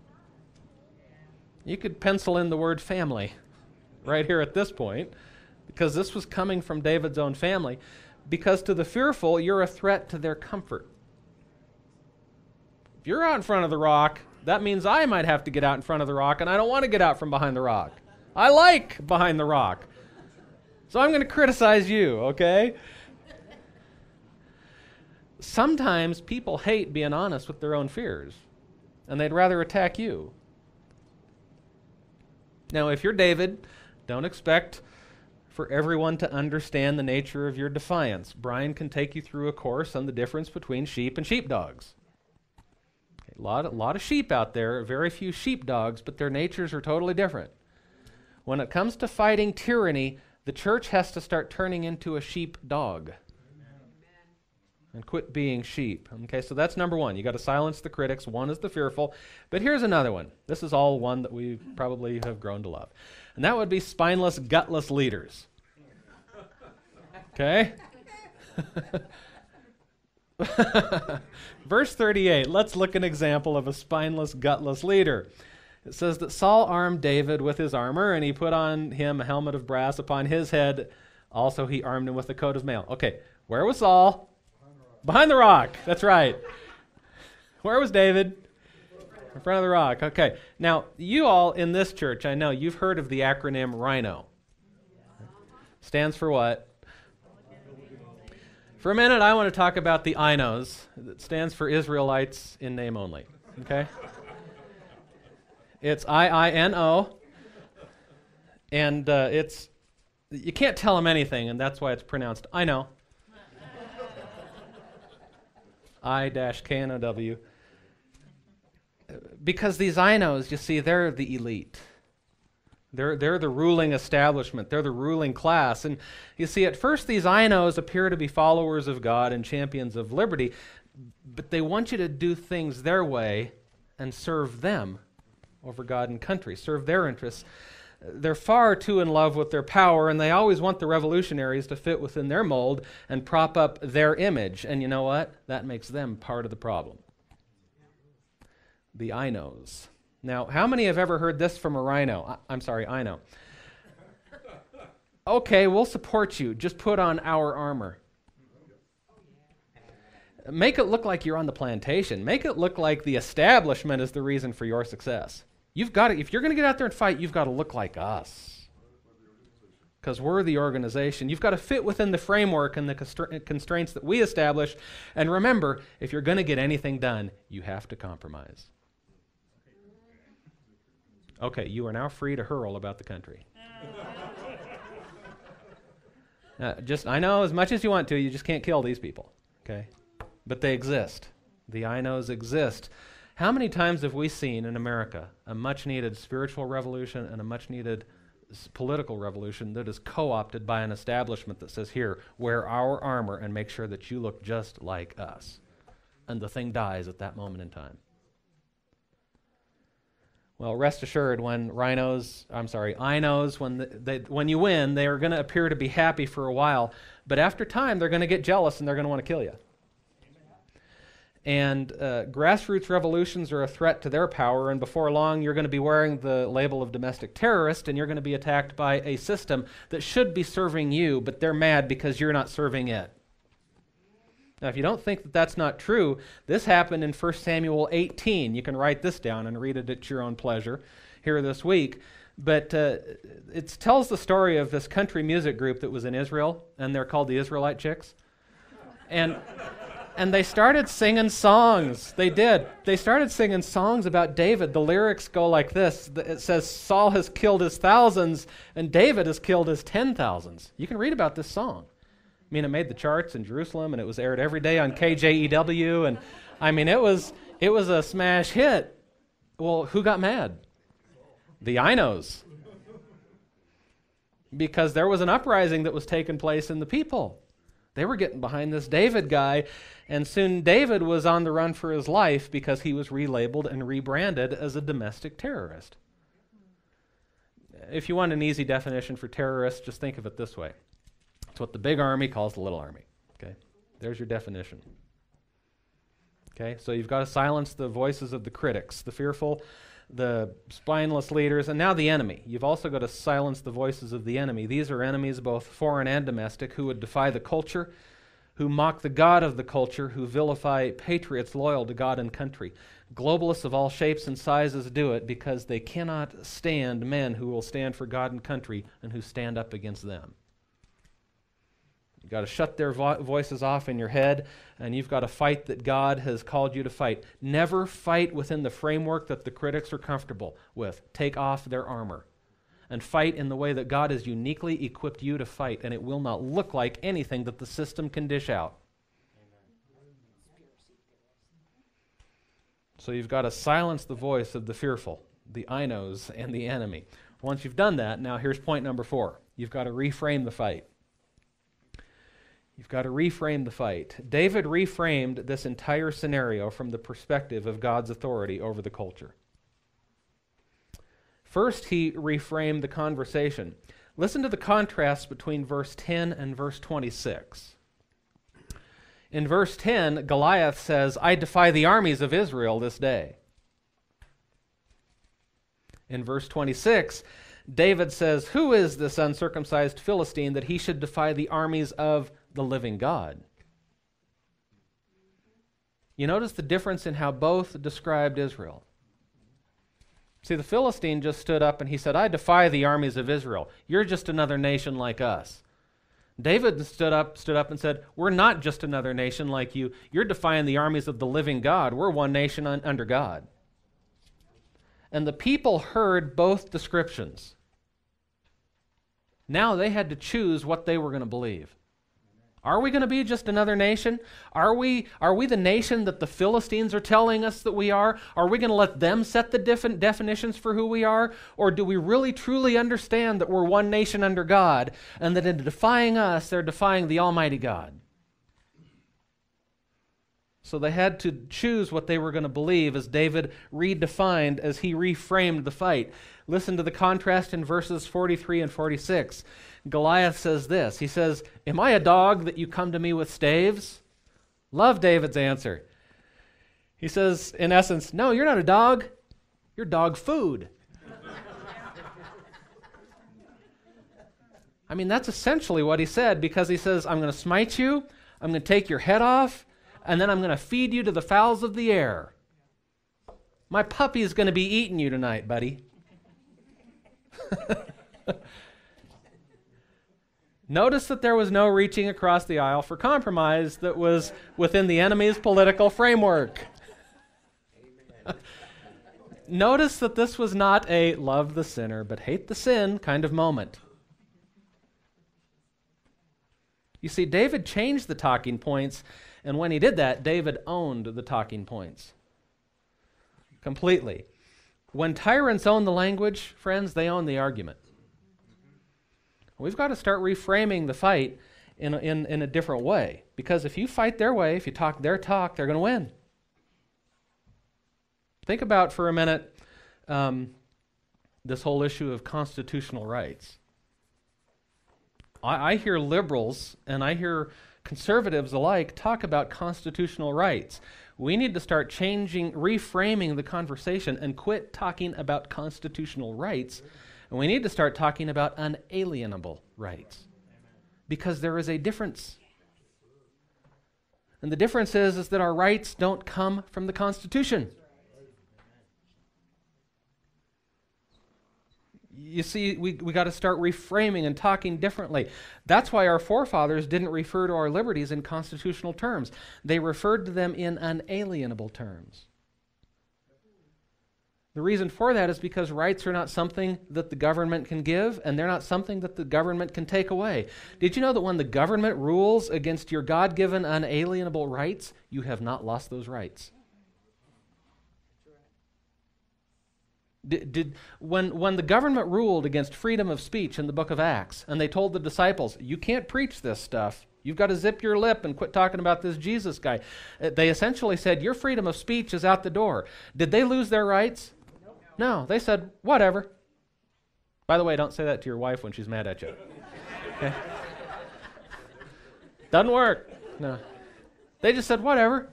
You could pencil in the word family right here at this point, because this was coming from David's own family. Because to the fearful, you're a threat to their comfort. If you're out in front of the rock, that means I might have to get out in front of the rock, and I don't want to get out from behind the rock. I like behind the rock. So I'm going to criticize you, okay? Sometimes people hate being honest with their own fears, and they'd rather attack you. Now, if you're David, don't expect for everyone to understand the nature of your defiance. Brian can take you through a course on the difference between sheep and sheepdogs. Okay, a lot of sheep out there, very few sheepdogs, but their natures are totally different. When it comes to fighting tyranny, the church has to start turning into a sheepdog and quit being sheep. Okay, so that's number one. You got to silence the critics. One is the fearful. But here's another one. This is all one that we probably have grown to love. And that would be spineless, gutless leaders. Okay? Verse 38. Let's look at an example of a spineless, gutless leader. It says that Saul armed David with his armor, and he put on him a helmet of brass upon his head. Also, he armed him with a coat of mail. Okay, where was Saul? Behind the rock. That's right. Where was David? In front of the rock. Okay. Now, you all in this church, I know, you've heard of the acronym RHINO. Stands for what? For a minute, I want to talk about the INOs. That stands for Israelites in name only. Okay? It's IINO. And it's, you can't tell them anything, and that's why it's pronounced I know. I-K-N-O-W. Because these INOs, you see, they're the elite. They're the ruling establishment. They're the ruling class. And you see, at first these INOs appear to be followers of God and champions of liberty, but they want you to do things their way and serve them over God and country, serve their interests. They're far too in love with their power, and they always want the revolutionaries to fit within their mold and prop up their image. And you know what? That makes them part of the problem. The INOs. Now, how many have ever heard this from a rhino? I know. Okay, we'll support you. Just put on our armor. Make it look like you're on the plantation. Make it look like the establishment is the reason for your success. You've got to, if you're going to get out there and fight, you've got to look like us. Because we're the organization. You've got to fit within the framework and the constraints that we establish. And remember, if you're going to get anything done, you have to compromise. Okay, you are now free to hurl about the country. I know as much as you want to, you just can't kill these people. Okay? But they exist. The INOs exist. How many times have we seen in America a much-needed spiritual revolution and a much-needed political revolution that is co-opted by an establishment that says, here, wear our armor and make sure that you look just like us. And the thing dies at that moment in time. Well, rest assured, when INOs, when you win, they are going to appear to be happy for a while, but after time, they're going to get jealous and they're going to want to kill you. And grassroots revolutions are a threat to their power, and before long you're going to be wearing the label of domestic terrorist, and you're going to be attacked by a system that should be serving you, but they're mad because you're not serving it. Now, if you don't think that that's not true, this happened in 1 Samuel 18. You can write this down and read it at your own pleasure here this week. But it tells the story of this country music group that was in Israel, and they're called the Israelite Chicks. And they started singing songs. They did. They started singing songs about David. The lyrics go like this. It says, Saul has killed his thousands, and David has killed his 10,000s. You can read about this song. I mean, it made the charts in Jerusalem, and it was aired every day on KJEW, and I mean, it was a smash hit. Well, who got mad? The INOs. Because there was an uprising that was taking place in the people. They were getting behind this David guy, and soon David was on the run for his life because he was relabeled and rebranded as a domestic terrorist. if you want an easy definition for terrorists, just think of it this way. It's what the big army calls the little army. Okay, there's your definition. Okay, so you've got to silence the voices of the critics, the fearful, the spineless leaders, and now the enemy. You've also got to silence the voices of the enemy. These are enemies, both foreign and domestic, who would defy the culture, who mock the God of the culture, who vilify patriots loyal to God and country. Globalists of all shapes and sizes do it because they cannot stand men who will stand for God and country and who stand up against them. You've got to shut their voices off in your head, and you've got to fight that God has called you to fight. Never fight within the framework that the critics are comfortable with. Take off their armor and fight in the way that God has uniquely equipped you to fight, and it will not look like anything that the system can dish out. So you've got to silence the voice of the fearful, the I knows, and the enemy. Once you've done that, now here's point number 4. You've got to reframe the fight. You've got to reframe the fight. David reframed this entire scenario from the perspective of God's authority over the culture. First, he reframed the conversation. Listen to the contrast between verse 10 and verse 26. In verse 10, Goliath says, "I defy the armies of Israel this day." In verse 26, David says, "Who is this uncircumcised Philistine that he should defy the armies of the living God?" You notice the difference in how both described Israel. See, the Philistine just stood up and he said, "I defy the armies of Israel. You're just another nation like us." David stood up and said, "We're not just another nation like you. You're defying the armies of the living God. We're one nation under God." And the people heard both descriptions. Now they had to choose what they were going to believe. Are we going to be just another nation? Are we the nation that the Philistines are telling us that we are? Are we going to let them set the different definitions for who we are? Or do we really truly understand that we're one nation under God and that in defying us, they're defying the Almighty God? So they had to choose what they were going to believe as David redefined, as he reframed the fight. Listen to the contrast in verses 43 and 46. Goliath says this. He says, "Am I a dog that you come to me with staves?" Love David's answer. He says, in essence, "No, you're not a dog. You're dog food." I mean, that's essentially what he said, because he says, "I'm going to smite you, I'm going to take your head off, and then I'm going to feed you to the fowls of the air. My puppy's going to be eating you tonight, buddy." Notice that there was no reaching across the aisle for compromise that was within the enemy's political framework. Notice that this was not a love the sinner but hate the sin kind of moment. You see, David changed the talking points, and when he did that, David owned the talking points completely. When tyrants own the language, friends, they own the argument. We've got to start reframing the fight in a different way, because if you fight their way, if you talk their talk, they're going to win. Think about for a minute this whole issue of constitutional rights. I hear liberals and I hear conservatives alike talk about constitutional rights. We need to start reframing the conversation and quit talking about constitutional rights. And we need to start talking about unalienable rights, because there is a difference. And the difference is that our rights don't come from the Constitution. You see, we got to start reframing and talking differently. That's why our forefathers didn't refer to our liberties in constitutional terms. They referred to them in unalienable terms. The reason for that is because rights are not something that the government can give, and they're not something that the government can take away. Did you know that when the government rules against your God-given unalienable rights, you have not lost those rights? When the government ruled against freedom of speech in the book of Acts, and they told the disciples, "You can't preach this stuff. You've got to zip your lip and quit talking about this Jesus guy." They essentially said, your freedom of speech is out the door. Did they lose their rights? No, they said, whatever. By the way, don't say that to your wife when she's mad at you. Okay? Doesn't work. No. They just said, whatever.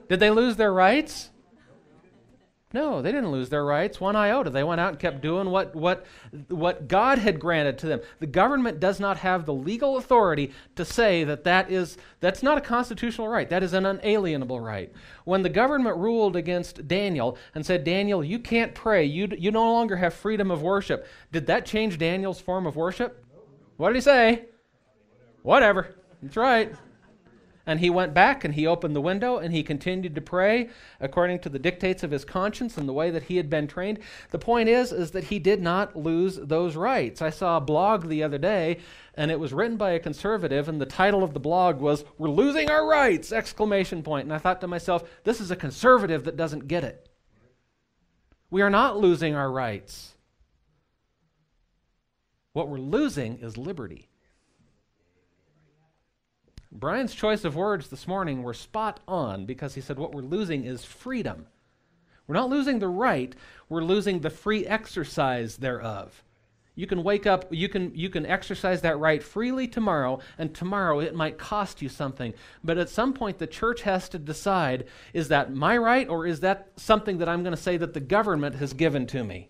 Did they lose their rights? No, they didn't lose their rights one iota. They went out and kept doing what God had granted to them. The government does not have the legal authority to say that's not a constitutional right. That is an unalienable right. When the government ruled against Daniel and said, Daniel, you can't pray. You no longer have freedom of worship. Did that change Daniel's form of worship? What did he say? Whatever. That's right. And he went back and he opened the window and he continued to pray according to the dictates of his conscience and the way that he had been trained. The point is that he did not lose those rights. I saw a blog the other day and it was written by a conservative and the title of the blog was, "We're losing our rights!" exclamation point. And I thought to myself, this is a conservative that doesn't get it. We are not losing our rights. What we're losing is liberty. Brian's choice of words this morning were spot on because he said what we're losing is freedom. We're not losing the right, we're losing the free exercise thereof. You can wake up, you can exercise that right freely tomorrow, and tomorrow it might cost you something. But at some point the church has to decide, is that my right or is that something that I'm going to say that the government has given to me?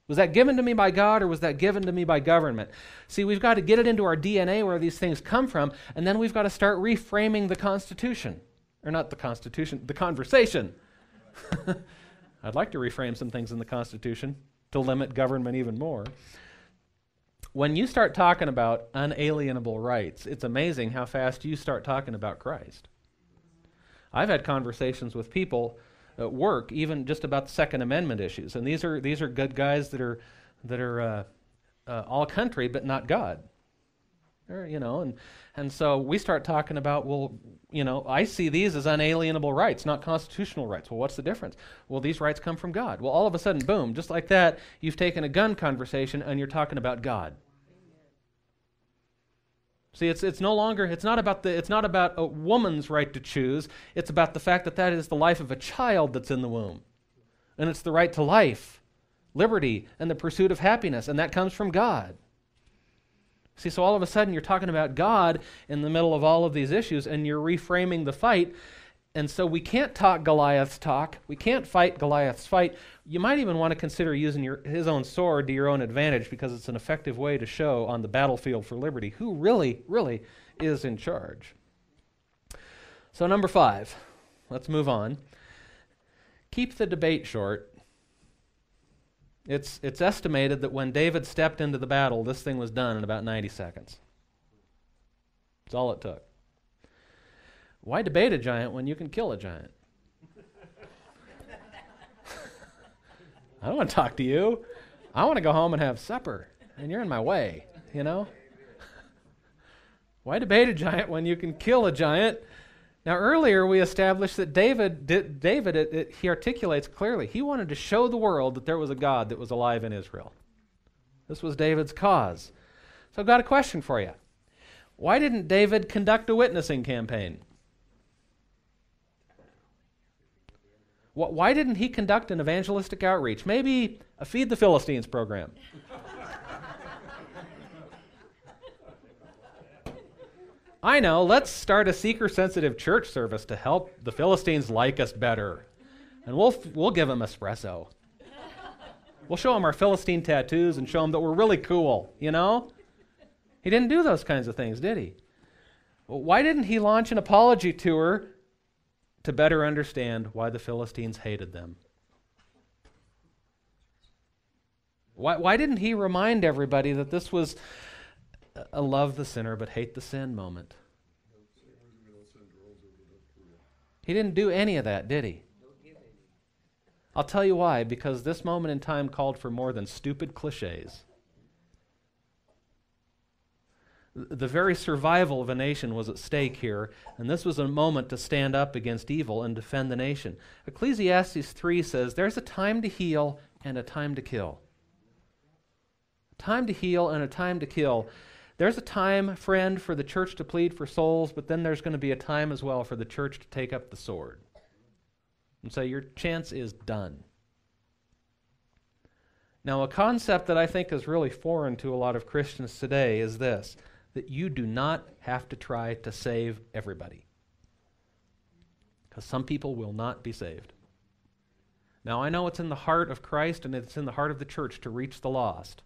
Was that given to me by God or was that given to me by government? See, we've got to get it into our DNA where these things come from, and then we've got to start reframing the Constitution. Or not the Constitution, the conversation. I'd like to reframe some things in the Constitution to limit government even more. When you start talking about unalienable rights, it's amazing how fast you start talking about Christ. I've had conversations with people at work, even just about the Second Amendment issues, and these are good guys that are all country, but not God. And so we start talking about, I see these as unalienable rights, not constitutional rights. Well, what's the difference? Well, these rights come from God. Well, all of a sudden, boom, just like that, you've taken a gun conversation and you're talking about God. See, it's not about a woman's right to choose. It's about the fact that is the life of a child that's in the womb. And it's the right to life, liberty, and the pursuit of happiness, and that comes from God. See, so all of a sudden you're talking about God in the middle of all of these issues, and you're reframing the fight. And so we can't talk Goliath's talk. We can't fight Goliath's fight. You might even want to consider using his own sword to your own advantage because it's an effective way to show on the battlefield for liberty who really, really is in charge. So number 5, let's move on. Keep the debate short. It's estimated that when David stepped into the battle, this thing was done in about 90 seconds. That's all it took. Why debate a giant when you can kill a giant? I don't want to talk to you. I want to go home and have supper, and you're in my way, Why debate a giant when you can kill a giant? Now, earlier we established that David, he articulates clearly. He wanted to show the world that there was a God that was alive in Israel. This was David's cause. So I've got a question for you. Why didn't David conduct a witnessing campaign? Why didn't he conduct an evangelistic outreach? Maybe a Feed the Philistines program. I know, let's start a seeker-sensitive church service to help the Philistines like us better. And we'll give them espresso. We'll show them our Philistine tattoos and show them that we're really cool, He didn't do those kinds of things, did he? Why didn't he launch an apology tour to better understand why the Philistines hated them? Why didn't he remind everybody that this was a love the sinner but hate the sin moment? He didn't do any of that, did he? I'll tell you why. Because this moment in time called for more than stupid cliches. The very survival of a nation was at stake here, and this was a moment to stand up against evil and defend the nation. Ecclesiastes 3 says, there's a time to heal and a time to kill. A time to heal and a time to kill. There's a time, friend, for the church to plead for souls, but then there's going to be a time as well for the church to take up the sword and say, your chance is done. Now, a concept that I think is really foreign to a lot of Christians today is this, that you do not have to try to save everybody. Because some people will not be saved. Now, I know it's in the heart of Christ and it's in the heart of the church to reach the lost.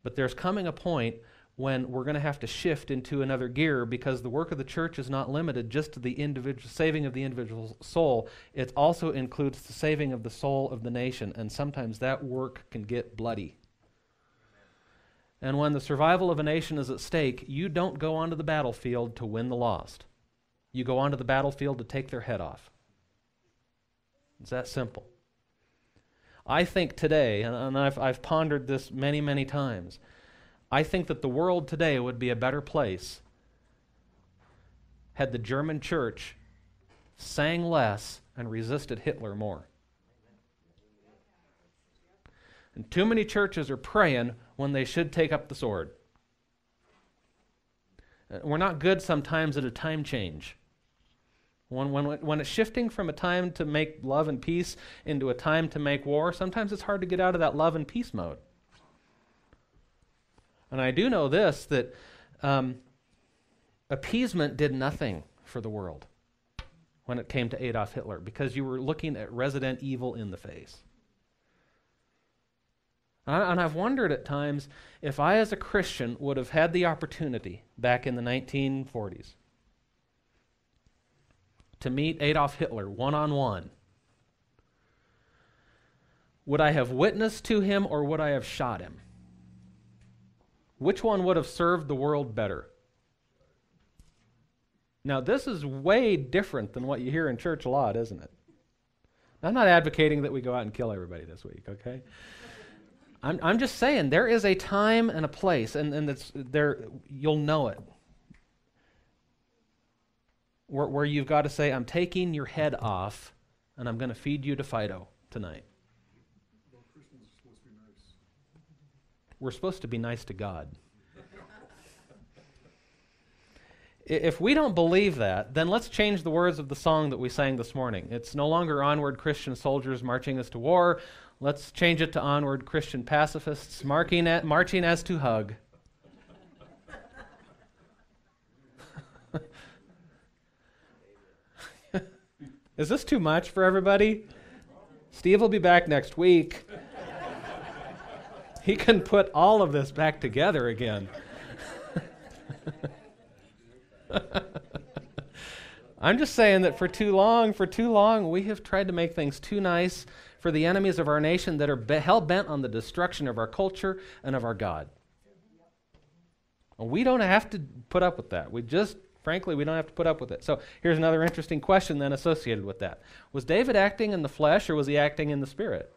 But there's coming a point when we're going to have to shift into another gear, because the work of the church is not limited just to the individual saving of the individual soul. It also includes the saving of the soul of the nation, and sometimes that work can get bloody. And when the survival of a nation is at stake, you don't go onto the battlefield to win the lost. You go onto the battlefield to take their head off. It's that simple. I think today, and I've pondered this many, many times, I think that the world today would be a better place had the German church sang less and resisted Hitler more. And too many churches are praying when they should take up the sword. We're not good sometimes at a time change. When it's shifting from a time to make love and peace into a time to make war, sometimes it's hard to get out of that love and peace mode. And I do know this, that appeasement did nothing for the world when it came to Adolf Hitler, because you were looking at resident evil in the face. And I've wondered at times if I as a Christian would have had the opportunity back in the 1940s to meet Adolf Hitler one-on-one, would I have witnessed to him or would I have shot him? Which one would have served the world better? Now, this is way different than what you hear in church a lot, isn't it? I'm not advocating that we go out and kill everybody this week, okay? I'm just saying there is a time and a place, and it's there. You'll know it. Where you've got to say, I'm taking your head off, and I'm going to feed you to Fido tonight. Well, Christians are supposed to be nice. We're supposed to be nice to God. If we don't believe that, then let's change the words of the song that we sang this morning. It's no longer onward Christian soldiers marching us to war. Let's change it to onward Christian pacifists marching as to hug. Is this too much for everybody? Steve will be back next week. He can put all of this back together again. I'm just saying that for too long, we have tried to make things too nice for the enemies of our nation that are hell-bent on the destruction of our culture and of our God. And we don't have to put up with that. Frankly, we don't have to put up with it. So here's another interesting question then associated with that. Was David acting in the flesh or was he acting in the spirit?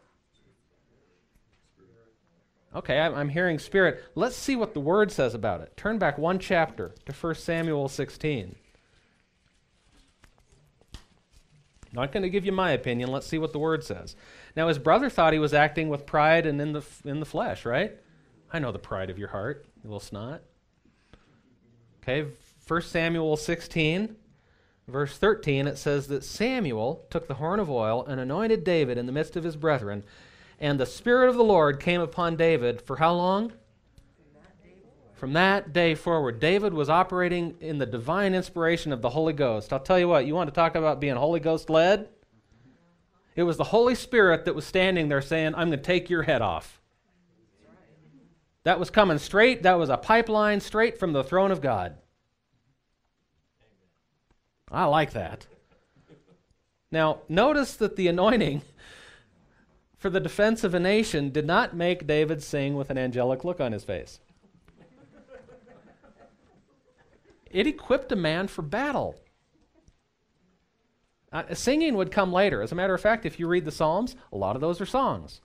Okay, I'm hearing spirit. Let's see what the Word says about it. Turn back one chapter to 1 Samuel 16. Not going to give you my opinion. Let's see what the Word says. Now, his brother thought he was acting with pride and in the flesh, right? I know the pride of your heart, you little snot. Okay, 1 Samuel 16, verse 13, it says that Samuel took the horn of oil and anointed David in the midst of his brethren, and the Spirit of the Lord came upon David for how long? From that day forward. David was operating in the divine inspiration of the Holy Ghost. I'll tell you what, you want to talk about being Holy Ghost led? It was the Holy Spirit that was standing there saying, I'm going to take your head off. That was coming straight, that was a pipeline straight from the throne of God. I like that. Now, notice that the anointing for the defense of a nation did not make David sing with an angelic look on his face. It equipped a man for battle. Singing would come later. As a matter of fact, if you read the Psalms, a lot of those are songs.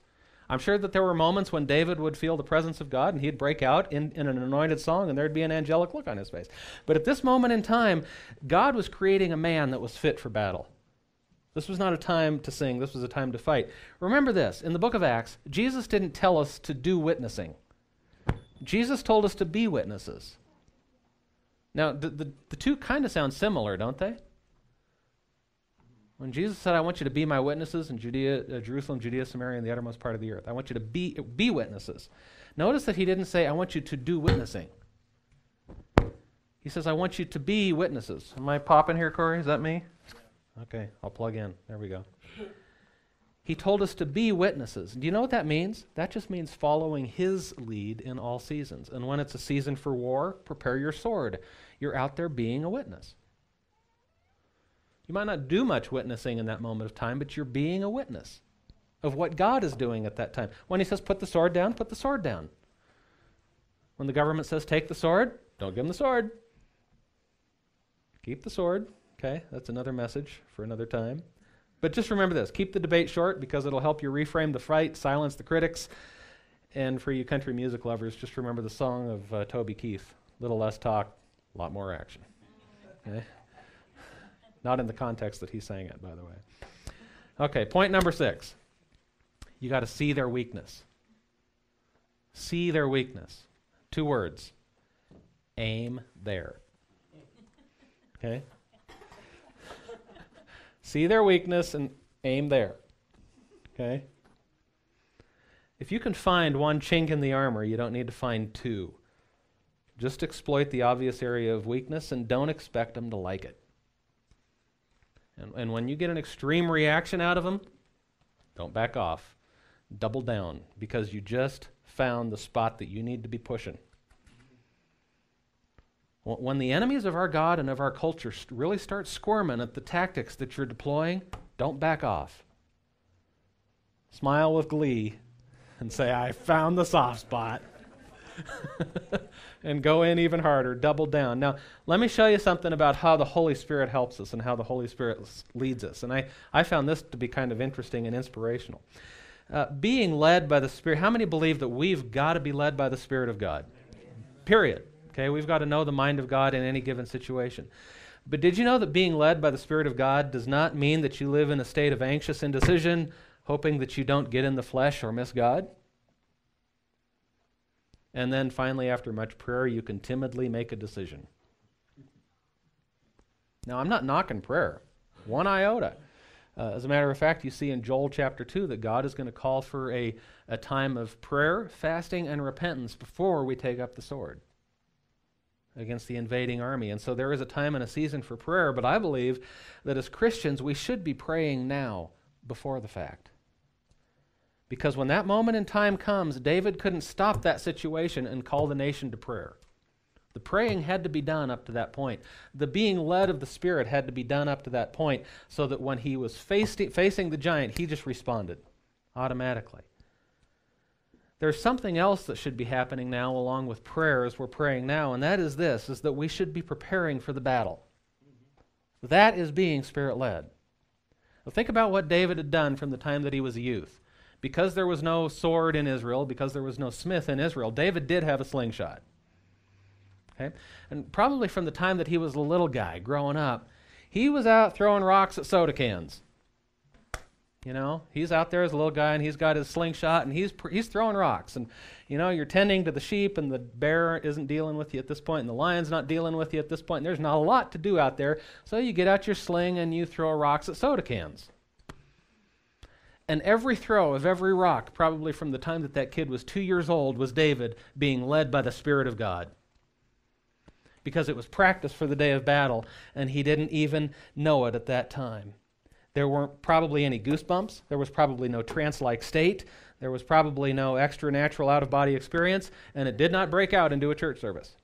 I'm sure that there were moments when David would feel the presence of God and he'd break out in an anointed song and there'd be an angelic look on his face. But at this moment in time, God was creating a man that was fit for battle. This was not a time to sing. This was a time to fight. Remember this. In the book of Acts, Jesus didn't tell us to do witnessing. Jesus told us to be witnesses. Now, the two kind of sound similar, don't they? When Jesus said, I want you to be my witnesses in Judea, Jerusalem, Judea, Samaria, and the uttermost part of the earth. I want you to be witnesses. Notice that he didn't say, I want you to do witnessing. He says, I want you to be witnesses. Am I popping here, Corey? Is that me? Okay, I'll plug in. There we go. He told us to be witnesses. Do you know what that means? That just means following his lead in all seasons. And when it's a season for war, prepare your sword. You're out there being a witness. You might not do much witnessing in that moment of time, but you're being a witness of what God is doing at that time. When he says, put the sword down, put the sword down. When the government says, take the sword, don't give them the sword. Keep the sword. Okay, that's another message for another time. But just remember this. Keep the debate short because it'll help you reframe the fight, silence the critics. And for you country music lovers, just remember the song of Toby Keith. Little less talk, a lot more action. Okay? Not in the context that he sang it, by the way. Okay, point number 6. You got to see their weakness. See their weakness. 2 words. Aim there. Okay? See their weakness and aim there. Okay? If you can find one chink in the armor, you don't need to find 2. Just exploit the obvious area of weakness and don't expect them to like it. And when you get an extreme reaction out of them, don't back off. Double down because you just found the spot that you need to be pushing. When the enemies of our God and of our culture really start squirming at the tactics that you're deploying, don't back off. Smile with glee and say, I found the soft spot. And go in even harder, double down. Now, let me show you something about how the Holy Spirit helps us and how the Holy Spirit leads us. And I found this to be kind of interesting and inspirational. Being led by the Spirit, how many believe that we've got to be led by the Spirit of God? Period. Okay, we've got to know the mind of God in any given situation. But did you know that being led by the Spirit of God does not mean that you live in a state of anxious indecision, hoping that you don't get in the flesh or miss God? And then finally, after much prayer, you can timidly make a decision. Now, I'm not knocking prayer, one iota. As a matter of fact, you see in Joel chapter 2 that God is going to call for a time of prayer, fasting, and repentance before we take up the sword against the invading army. And so there is a time and a season for prayer, but I believe that as Christians, we should be praying now before the fact. Because when that moment in time comes, David couldn't stop that situation and call the nation to prayer. The praying had to be done up to that point. The being led of the Spirit had to be done up to that point so that when he was facing the giant, he just responded automatically. There's something else that should be happening now along with prayer as we're praying now, and that is this, is that we should be preparing for the battle. That is being Spirit-led. Well, think about what David had done from the time that he was a youth. Because there was no sword in Israel, because there was no smith in Israel, David did have a slingshot. Okay? And probably from the time that he was a little guy growing up, he was out throwing rocks at soda cans. You know, he's out there as a little guy and he's got his slingshot and he's throwing rocks. And, you know, you're tending to the sheep and the bear isn't dealing with you at this point and the lion's not dealing with you at this point. And there's not a lot to do out there. So you get out your sling and you throw rocks at soda cans. And every throw of every rock, probably from the time that that kid was 2 years old, was David being led by the Spirit of God. Because it was practice for the day of battle, and he didn't even know it at that time. There weren't probably any goosebumps. There was probably no trance-like state. There was probably no extra natural out-of-body experience, and it did not break out into a church service.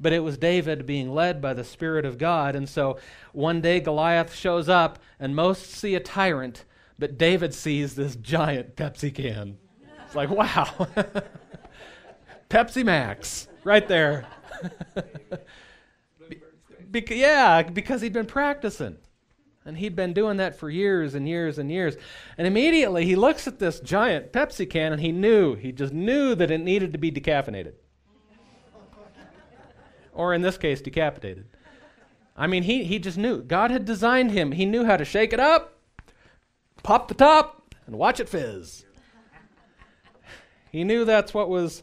But it was David being led by the Spirit of God, and so one day Goliath shows up, and most see a tyrant, but David sees this giant Pepsi can. It's like, wow. Pepsi Max, right there. Because he'd been practicing. And he'd been doing that for years and years and years. And immediately he looks at this giant Pepsi can and he just knew that it needed to be decaffeinated. Or in this case, decapitated. I mean, he just knew. God had designed him. He knew how to shake it up, pop the top, and watch it fizz. He knew that's what was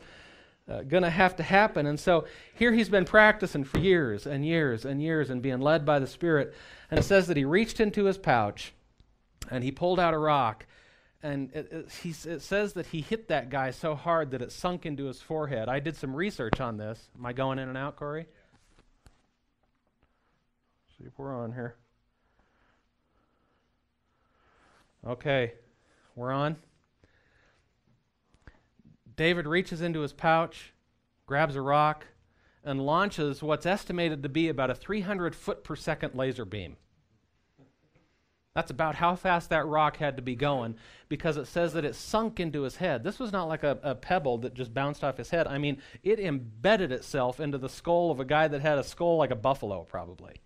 going to have to happen. And so here he's been practicing for years and years and years and being led by the Spirit. And it says that he reached into his pouch and he pulled out a rock. And it says that he hit that guy so hard that it sunk into his forehead. I did some research on this. Am I going in and out, Corey? See if we're on here. Okay, we're on. David reaches into his pouch, grabs a rock, and launches what's estimated to be about a 300 foot per second laser beam. That's about how fast that rock had to be going, because it says that it sunk into his head. This was not like a pebble that just bounced off his head. I mean, it embedded itself into the skull of a guy that had a skull like a buffalo, probably.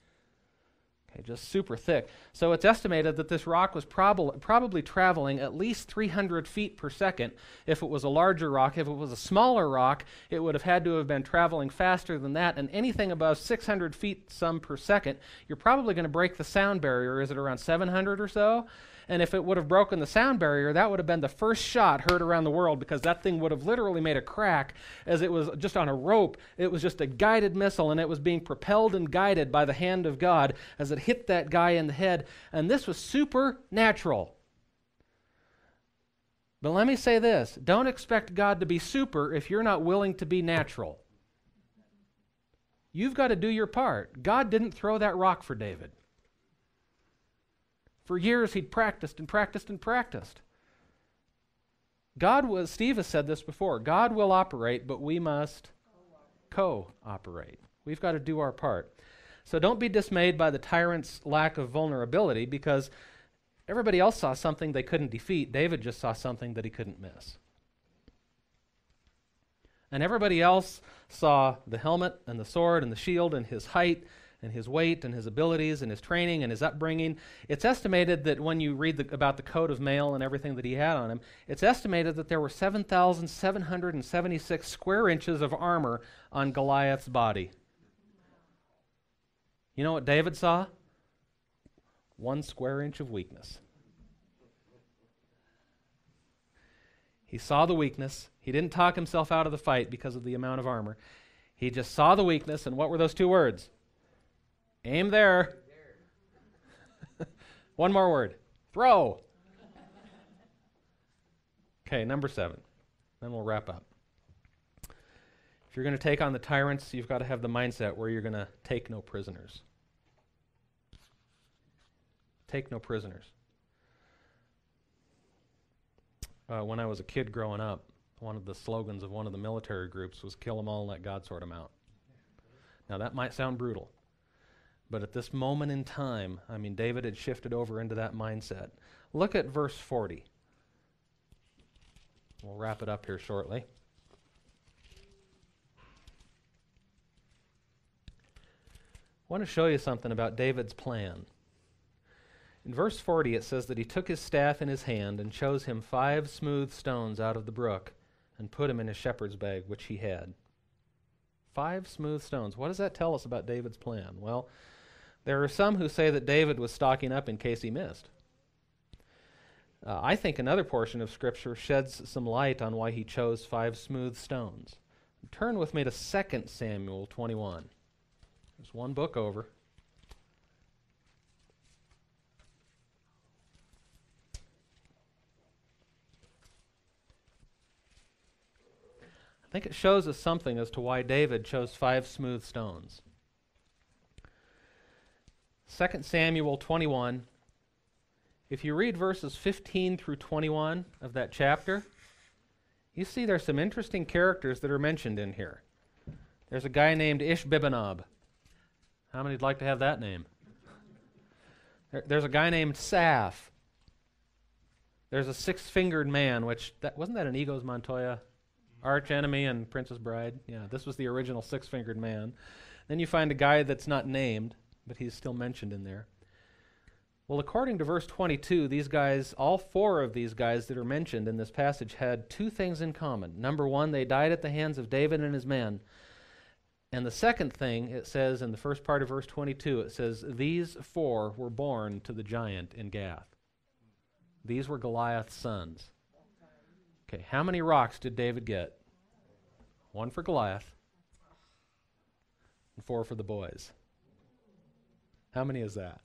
Okay, just super thick. So it's estimated that this rock was probably traveling at least 300 feet per second. If it was a larger rock, if it was a smaller rock, it would have had to have been traveling faster than that. And anything above 600 feet some per second, you're probably going to break the sound barrier. Is it around 700 or so? And if it would have broken the sound barrier, that would have been the first shot heard around the world, because that thing would have literally made a crack as it was just on a rope. It was just a guided missile, and it was being propelled and guided by the hand of God as it hit that guy in the head. And this was supernatural. But let me say this. Don't expect God to be super if you're not willing to be natural. You've got to do your part. God didn't throw that rock for David. For years, he'd practiced and practiced and practiced. Steve has said this before, God will operate, but we must cooperate. We've got to do our part. So don't be dismayed by the tyrant's lack of vulnerability, because everybody else saw something they couldn't defeat. David just saw something that he couldn't miss. And everybody else saw the helmet and the sword and the shield and his height and his weight and his abilities and his training and his upbringing. It's estimated that when you read about the coat of mail and everything that he had on him, it's estimated that there were 7,776 square inches of armor on Goliath's body. You know what David saw? 1 square inch of weakness. He saw the weakness. He didn't talk himself out of the fight because of the amount of armor. He just saw the weakness, and what were those 2 words? Aim there. One more word. Throw. Okay, number 7. Then we'll wrap up. If you're going to take on the tyrants, you've got to have the mindset where you're going to take no prisoners. Take no prisoners. When I was a kid growing up, one of the slogans of one of the military groups was kill them all and let God sort them out. Now that might sound brutal, but at this moment in time, I mean, David had shifted over into that mindset. Look at verse 40. We'll wrap it up here shortly. I want to show you something about David's plan. In verse 40, it says that he took his staff in his hand and chose him 5 smooth stones out of the brook and put them in his shepherd's bag, which he had. 5 smooth stones. What does that tell us about David's plan? Well, there are some who say that David was stocking up in case he missed. I think another portion of Scripture sheds some light on why he chose 5 smooth stones. Turn with me to 2 Samuel 21. There's one book over. I think it shows us something as to why David chose 5 smooth stones. 2 Samuel 21. If you read verses 15 through 21 of that chapter, you see there's some interesting characters that are mentioned in here. There's a guy named Ishbibanob. How many would like to have that name? There's a guy named Saph. There's a 6-fingered man, wasn't that an Egos Montoya arch enemy and Princess Bride? Yeah, this was the original 6-fingered man. Then you find a guy that's not named, but he's still mentioned in there. Well, according to verse 22, these guys, all 4 of these guys that are mentioned in this passage had 2 things in common. Number 1, they died at the hands of David and his men. And the second thing, it says in the first part of verse 22, it says, these 4 were born to the giant in Gath. These were Goliath's sons. Okay, how many rocks did David get? 1 for Goliath, and 4 for the boys. How many is that?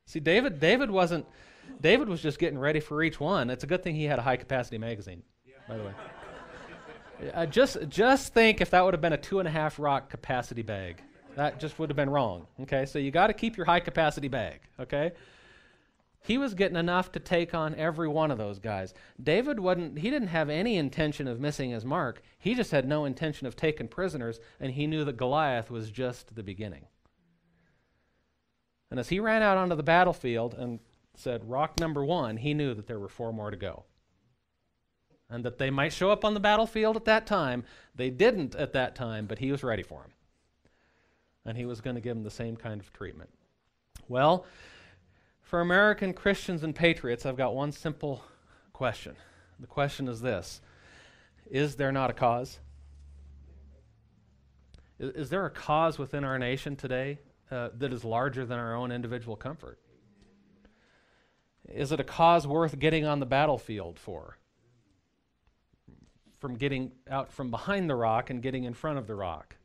See, David was just getting ready for each one. It's a good thing he had a high-capacity magazine, by the way. Just think if that would have been a 2.5 rock capacity bag. That just would have been wrong, okay? So you got to keep your high-capacity bag, okay? He was getting enough to take on every one of those guys. David he didn't have any intention of missing his mark. He just had no intention of taking prisoners, and he knew that Goliath was just the beginning. And as he ran out onto the battlefield and said, rock number 1, he knew that there were 4 more to go. And that they might show up on the battlefield at that time. They didn't at that time, but he was ready for them. And he was going to give them the same kind of treatment. Well, for American Christians and patriots, I've got one simple question. The question is this: is there not a cause? Is there a cause within our nation today that is larger than our own individual comfort? Is it a cause worth getting on the battlefield for? From getting out from behind the rock and getting in front of the rock?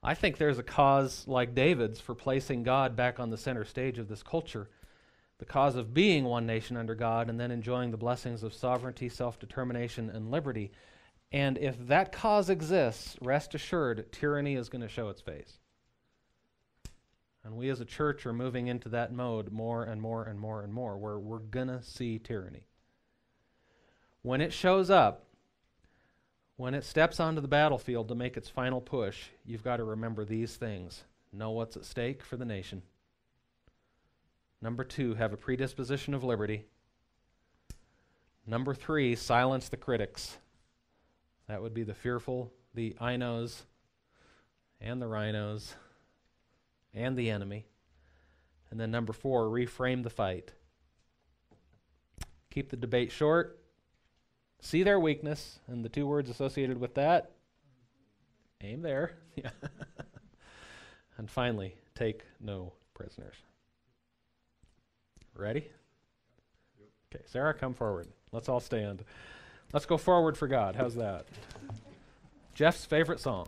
I think there's a cause like David's for placing God back on the center stage of this culture, the cause of being one nation under God and then enjoying the blessings of sovereignty, self-determination, and liberty. And if that cause exists, rest assured, tyranny is going to show its face. And we as a church are moving into that mode more and more and more and more, where we're going to see tyranny. When it shows up, when it steps onto the battlefield to make its final push, you've got to remember these things. Know what's at stake for the nation. Number 2, have a predisposition of liberty. Number 3, silence the critics. That would be the fearful, the I knows, and the rhinos, and the enemy. And then number 4, reframe the fight. Keep the debate short. See their weakness, and the 2 words associated with that, aim there. Yeah. And finally, take no prisoners. Ready? Okay, Sarah, come forward. Let's all stand. Let's go forward for God. How's that? Jeff's favorite song.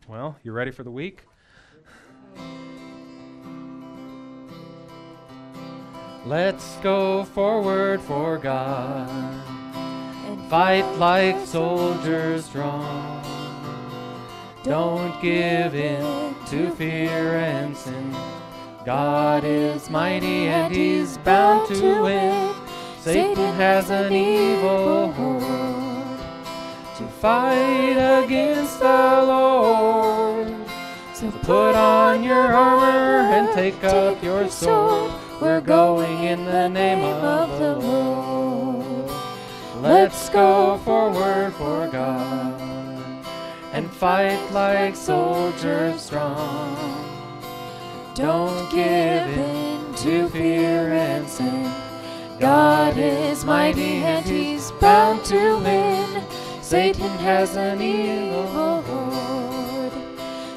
Well, you ready for the week? Let's go forward for God and fight like soldiers strong. Don't give in to fear and sin. God is mighty and He's bound to win. Satan has an evil horde to fight against the Lord. So put on your armor and take up your sword. We're going in the name of the Lord. Let's go forward for God and fight like soldiers strong. Don't give in to fear and sin. God is mighty and He's bound to win. Satan has an evil horde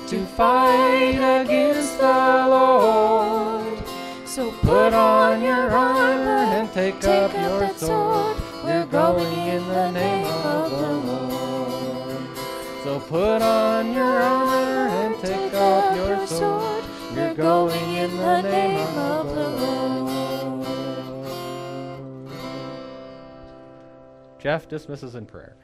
to fight against the Lord. So put on your armor and take up your sword. We're going in the name of the Lord. So put on your armor and take up your sword. We're going in the name of the Lord. Jeff dismisses in prayer.